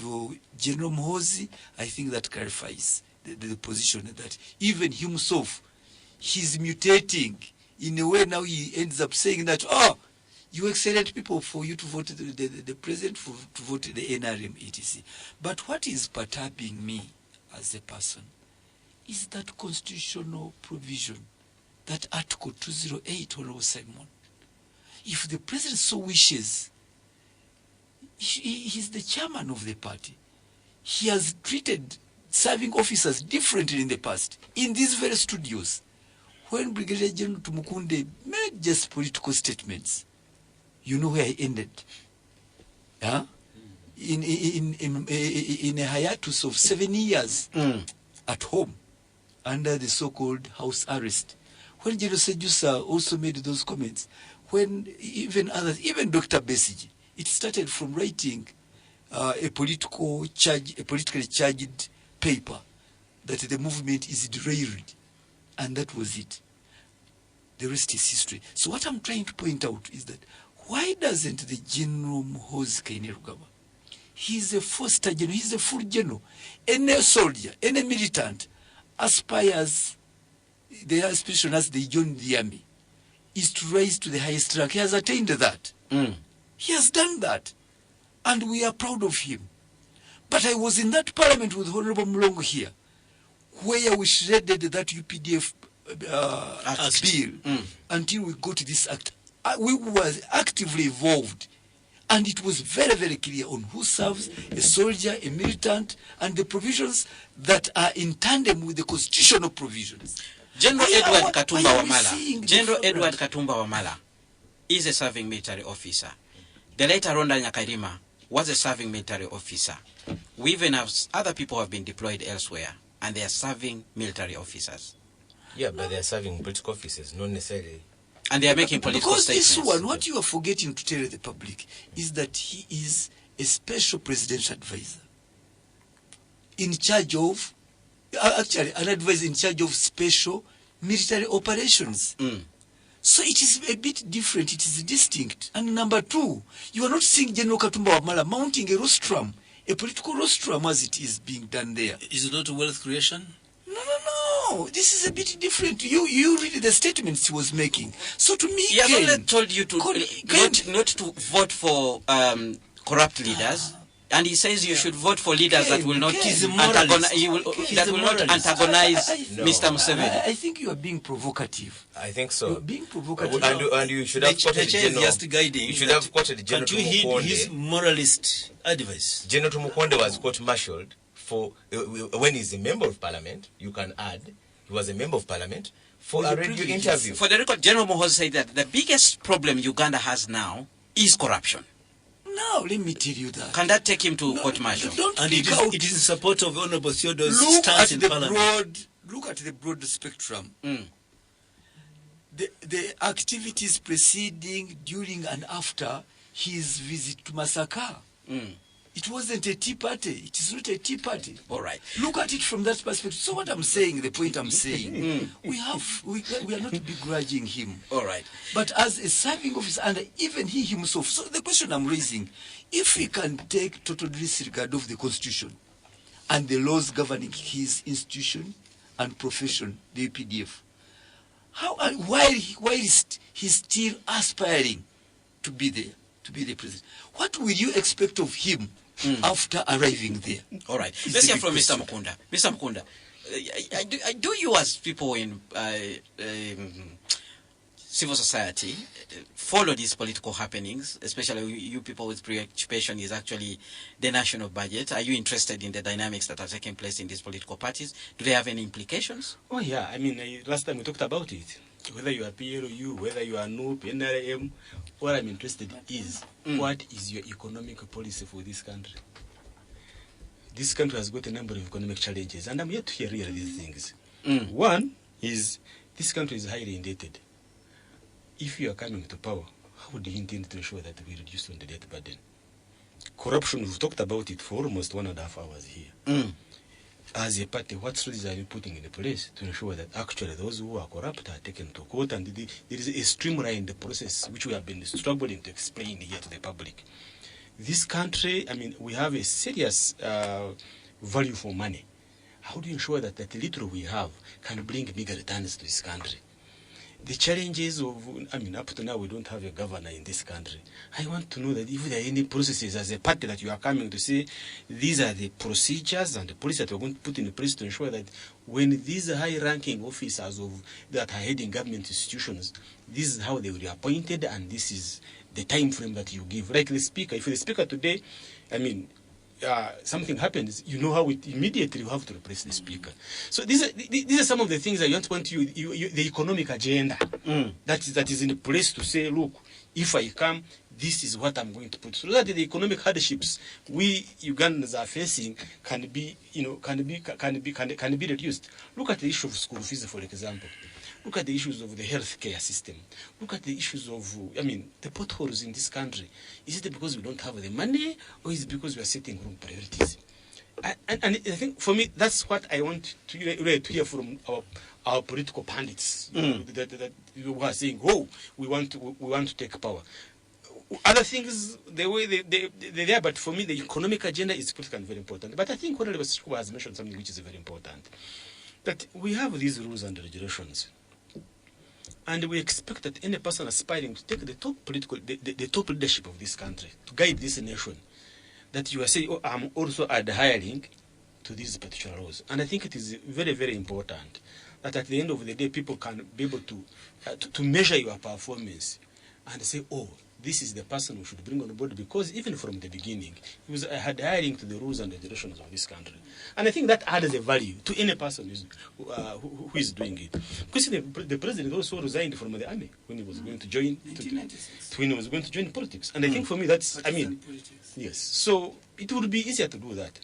General Muhozi, I think that clarifies the position that even himself, he's mutating in a way. Now he ends up saying that, oh, you excellent people for you to vote the president, to vote the NRM, etc. But what is perturbing me as a person is that constitutional provision, that Article 208, Hon Simon. If the president so wishes, he's the chairman of the party. He has treated serving officers differently in the past. In these very studios, when Brigadier General Mukunda made just political statements, you know where I ended. Yeah? In a hiatus of 7 years at home, under the so-called house arrest. When General Sejusa also made those comments, when even others, even Dr. Besige, it started from writing a politically charged paper that the movement is derailed, and that was it. The rest is history. So what I'm trying to point out is that why doesn't the General Muhozi Kainerugaba, he's a four-star general, he's a full general. Any soldier, any militant aspires, the aspiration as they join the army is to rise to the highest rank. He has attained that. He has done that. And we are proud of him. But I was in that parliament with Honorable Mulongo here, where we shredded that UPDF bill until we got this act. We were actively involved. And it was very, very clear on who serves, a soldier, a militant, and the provisions that are in tandem with the constitutional provisions. General Edward Katumba Wamala is a serving military officer. The late Ronda Nyakairima was a serving military officer. We even have other people who have been deployed elsewhere, and they are serving military officers. Yeah, but they are serving political officers, not necessarily. And they are making political statements. Because this one, what you are forgetting to tell the public is that he is a special presidential advisor in charge of, actually an advisor in charge of special military operations. So it is a bit different, it is distinct. And number two, you are not seeing General Katumba Wamala mounting a rostrum, a political rostrum as it is being done there. Is it not a wealth creation? No, this is a bit different. You read the statements he was making. So to me, he has only told you to not to vote for corrupt leaders, and he says you should vote for leaders that will not antagonize Mr. Museveni. I think you are being provocative. I think so. You're being provocative. And you should have quoted General. Just guiding. You should have quoted General Tumukonde. Can't you heed his moralist advice? General Tumukonde was court-martialed for when he's a member of parliament. You can add he was a member of parliament for a radio interview. For the record, General Muhozi said that the biggest problem Uganda has now is corruption. Now, let me tell you that. Can that take him to court-martial? And it is in support of Honorable Theodore's stance in parliament. Look at the broad spectrum. The activities preceding, during, and after his visit to Masaka. It wasn't a tea party. It is not a tea party. All right. Look at it from that perspective. So what I'm saying, the point I'm saying, we are not begrudging him. All right. But as a serving officer, and even he himself, so the question I'm raising, if he can take total disregard of the Constitution and the laws governing his institution and profession, the UPDF, why is he still aspiring to be there, to be the president? What will you expect of him after arriving there? All right. Let's hear from Mr. Mukunda. Mr. Mukunda, do you as people in civil society follow these political happenings, especially you people with preoccupation is actually the national budget? Are you interested in the dynamics that are taking place in these political parties? Do they have any implications? Oh yeah, I mean, last time we talked about it. Whether you are PLU, whether you are NUP, NRM, what I'm interested is, what is your economic policy for this country? This country has got a number of economic challenges, and I'm yet to hear really these things. One is, this country is highly indebted. If you are coming to power, how do you intend to ensure that we reduce on the debt burden? Corruption, we've talked about it for almost 1.5 hours here. As a party, what strategies are you putting in place to ensure that actually those who are corrupt are taken to court, and there is a streamlined process which we have been struggling to explain here to the public? This country, I mean, we have a serious value for money. How do you ensure that the little we have can bring bigger returns to this country? The challenges of, I mean, up to now we don't have a governor in this country. I want to know that if there are any processes as a party that you are coming to say, these are the procedures and the policies that we're going to put in place to ensure that when these high-ranking officers that are heading government institutions, this is how they will be appointed, and this is the time frame that you give. Like the speaker, if the speaker today, I mean, something happens, you know how immediately you have to replace the speaker. So these are some of the things I want you the economic agenda that is in place to say, look, if I come, this is what I'm going to put, so that the economic hardships we Ugandans are facing can be reduced. Look at the issue of school fees, for example. Look at the issues of the healthcare system. Look at the issues of, I mean, the potholes in this country. Is it because we don't have the money, or is it because we are setting wrong priorities? And I think for me, that's what I want to hear from our political pundits who are saying, "Oh, we want to take power." Other things, the way they're there, but for me, the economic agenda is critical and very important. But I think Hon Ssekikubo has mentioned something which is very important, that we have these rules and regulations. And we expect that any person aspiring to take the top the top leadership of this country, to guide this nation, that you are saying, oh, I'm also adhering to these particular laws. And I think it is very, very important that at the end of the day, people can be able to measure your performance and say, oh, this is the person we should bring on board, because even from the beginning, he was adhering to the rules and regulations of this country. And I think that adds a value to any person who is doing it. Because the president also resigned from the army when he was going to join, when he was going to join politics. And I think for me, that's, I mean, yes. So it would be easier to do that.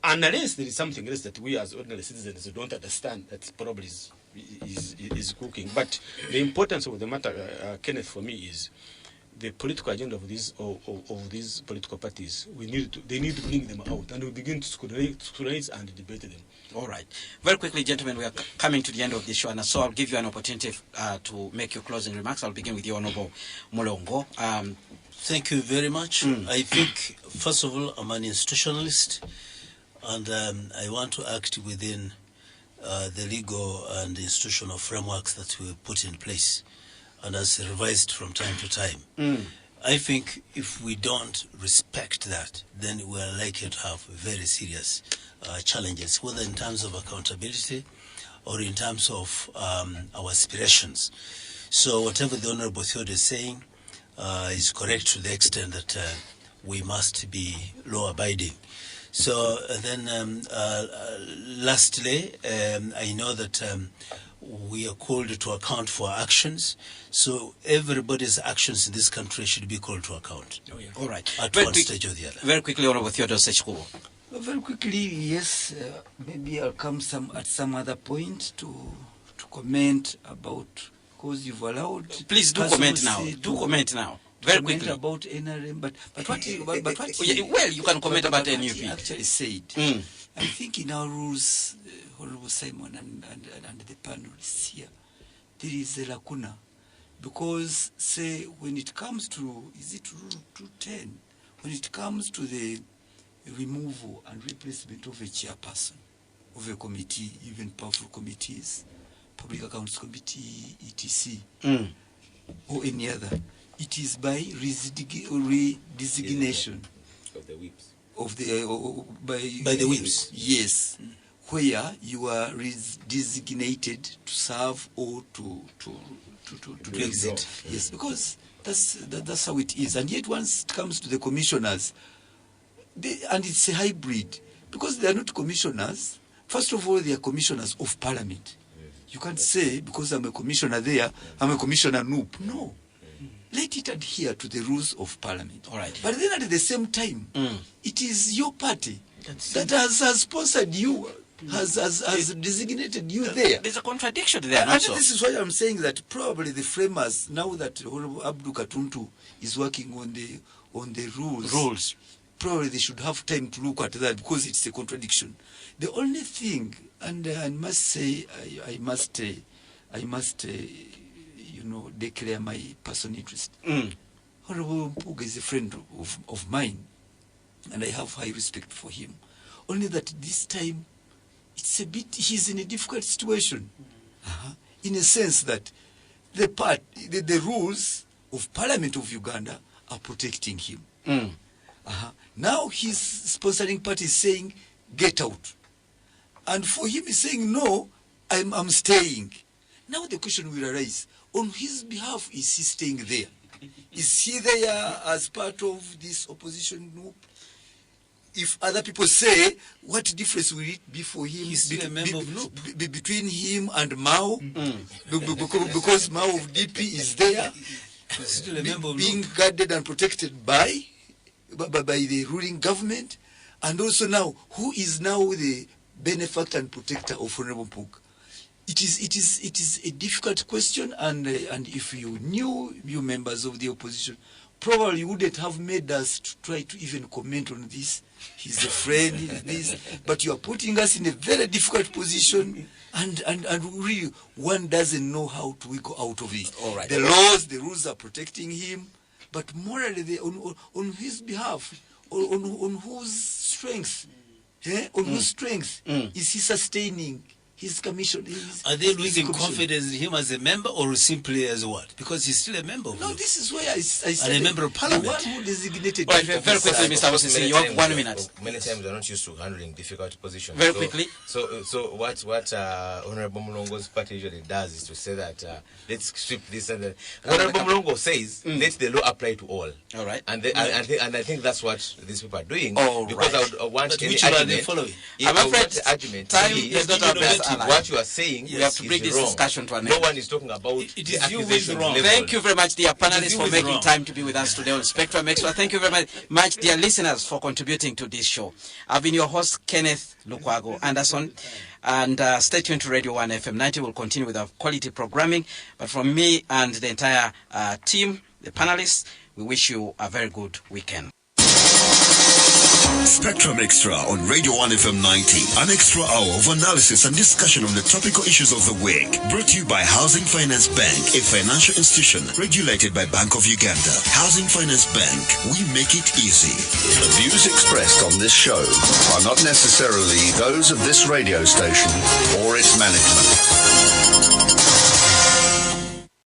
Unless there is something else that we as ordinary citizens don't understand, that probably is cooking. But the importance of the matter, Kenneth, for me is, the political agenda of these political parties, they need to bring them out, and we begin to scrutinize and debate them. All right. Very quickly, gentlemen, we are coming to the end of this show, and so I'll give you an opportunity to make your closing remarks. I'll begin with you, Honorable Mulongo. Thank you very much. I think, first of all, I'm an institutionalist, and I want to act within the legal and institutional frameworks that we put in place and as revised from time to time. I think if we don't respect that, then we are likely to have very serious challenges, whether in terms of accountability or in terms of our aspirations. So whatever the Honorable Theodore is saying is correct to the extent that we must be law-abiding. So then lastly, I know that we are called to account for our actions, so everybody's actions in this country should be called to account. Oh, yeah. All right. At one stage or the other. Very quickly, Honorable Theodore Ssekikubo. Very quickly, yes. Maybe I'll come at some other point to comment about, because you've allowed. Please do comment now. Do comment now. Very quickly about NRM, but what well, you can comment about NUP. Actually said. I think in our rules, Honorable Simon and the panelists here, there is a lacuna, because say when it comes to, is it Rule 210, when it comes to the removal and replacement of a chairperson of a committee, even powerful committees, Public Accounts Committee, etc., or any other, it is by redesignation of the whips. Of the by the whips. Yes. where you are designated to serve or to exit. Yes, because that's how it is. And yet once it comes to the commissioners, and it's a hybrid, because they are not commissioners. First of all, they are commissioners of parliament. You can't say, because I'm a commissioner there, I'm a commissioner noob. No. Let it adhere to the rules of parliament. All right. But then at the same time, it is your party that has sponsored you, has designated you there. There's a contradiction there. And this is why I'm saying that probably the framers, now that Honorable Abdul Katuntu is working on the rules, probably they should have time to look at that, because it's a contradiction. The only thing, and I must say, I must declare my personal interest. Honorable Mpuga is a friend of mine, and I have high respect for him. Only that this time, he's in a difficult situation, in a sense that the rules of Parliament of Uganda are protecting him. Now his sponsoring party is saying, get out. And for him, he's saying, no, I'm staying. Now the question will arise, on his behalf, is he staying there? Is he there as part of this opposition group? If other people say, what difference will it be for him? He's still a member of NUP. Between him and Mao? Because Mao of DP is there, He's still a member of being NUP. guarded and protected by the ruling government. And also now, who is now the benefactor and protector of Honorable Mpuga? It is a difficult question, and if you knew, you members of the opposition, probably you wouldn't have made us to try to even comment on this. He's a friend, he's this, but you are putting us in a very difficult position, and really one doesn't know how to wiggle out of it. All right. The laws, the rules are protecting him, but morally, on his behalf, on whose strength, on whose strength is he sustaining his commission? Are they losing confidence in him as a member, or simply as what? Because he's still a member of No, NUP. this is where I said And a member of parliament. The one who designated All right, very quickly, Mr. Musisi, you have 1 minute. Many times we're not used to handling difficult positions. Very quickly. So what Honorable Mulongo's party usually does is to say that let's strip this and that. Honorable Mulongo says let the law apply to all. All right. And I think that's what these people are doing. All because right. I would want But any which law are they argument. following? I'm I would afraid want the argument time to be is not our best ally. what you are saying We have to bring is this wrong. discussion to an No end. one is talking about It the is you who is accusation wrong. level. Thank you very much, dear panelists, for is making wrong. time to be with us today on Spectrum Extra. Thank you very much, dear listeners, for contributing to this show. I've been your host, Kenneth Lukwago Anderson, and stay tuned to Radio 1 FM 90. We'll continue with our quality programming. But from me and the entire team, the panelists, we wish you a very good weekend. Spectrum Extra on Radio 1 FM 90. An extra hour of analysis and discussion on the topical issues of the week. Brought to you by Housing Finance Bank, a financial institution regulated by Bank of Uganda. Housing Finance Bank, we make it easy. The views expressed on this show are not necessarily those of this radio station or its management.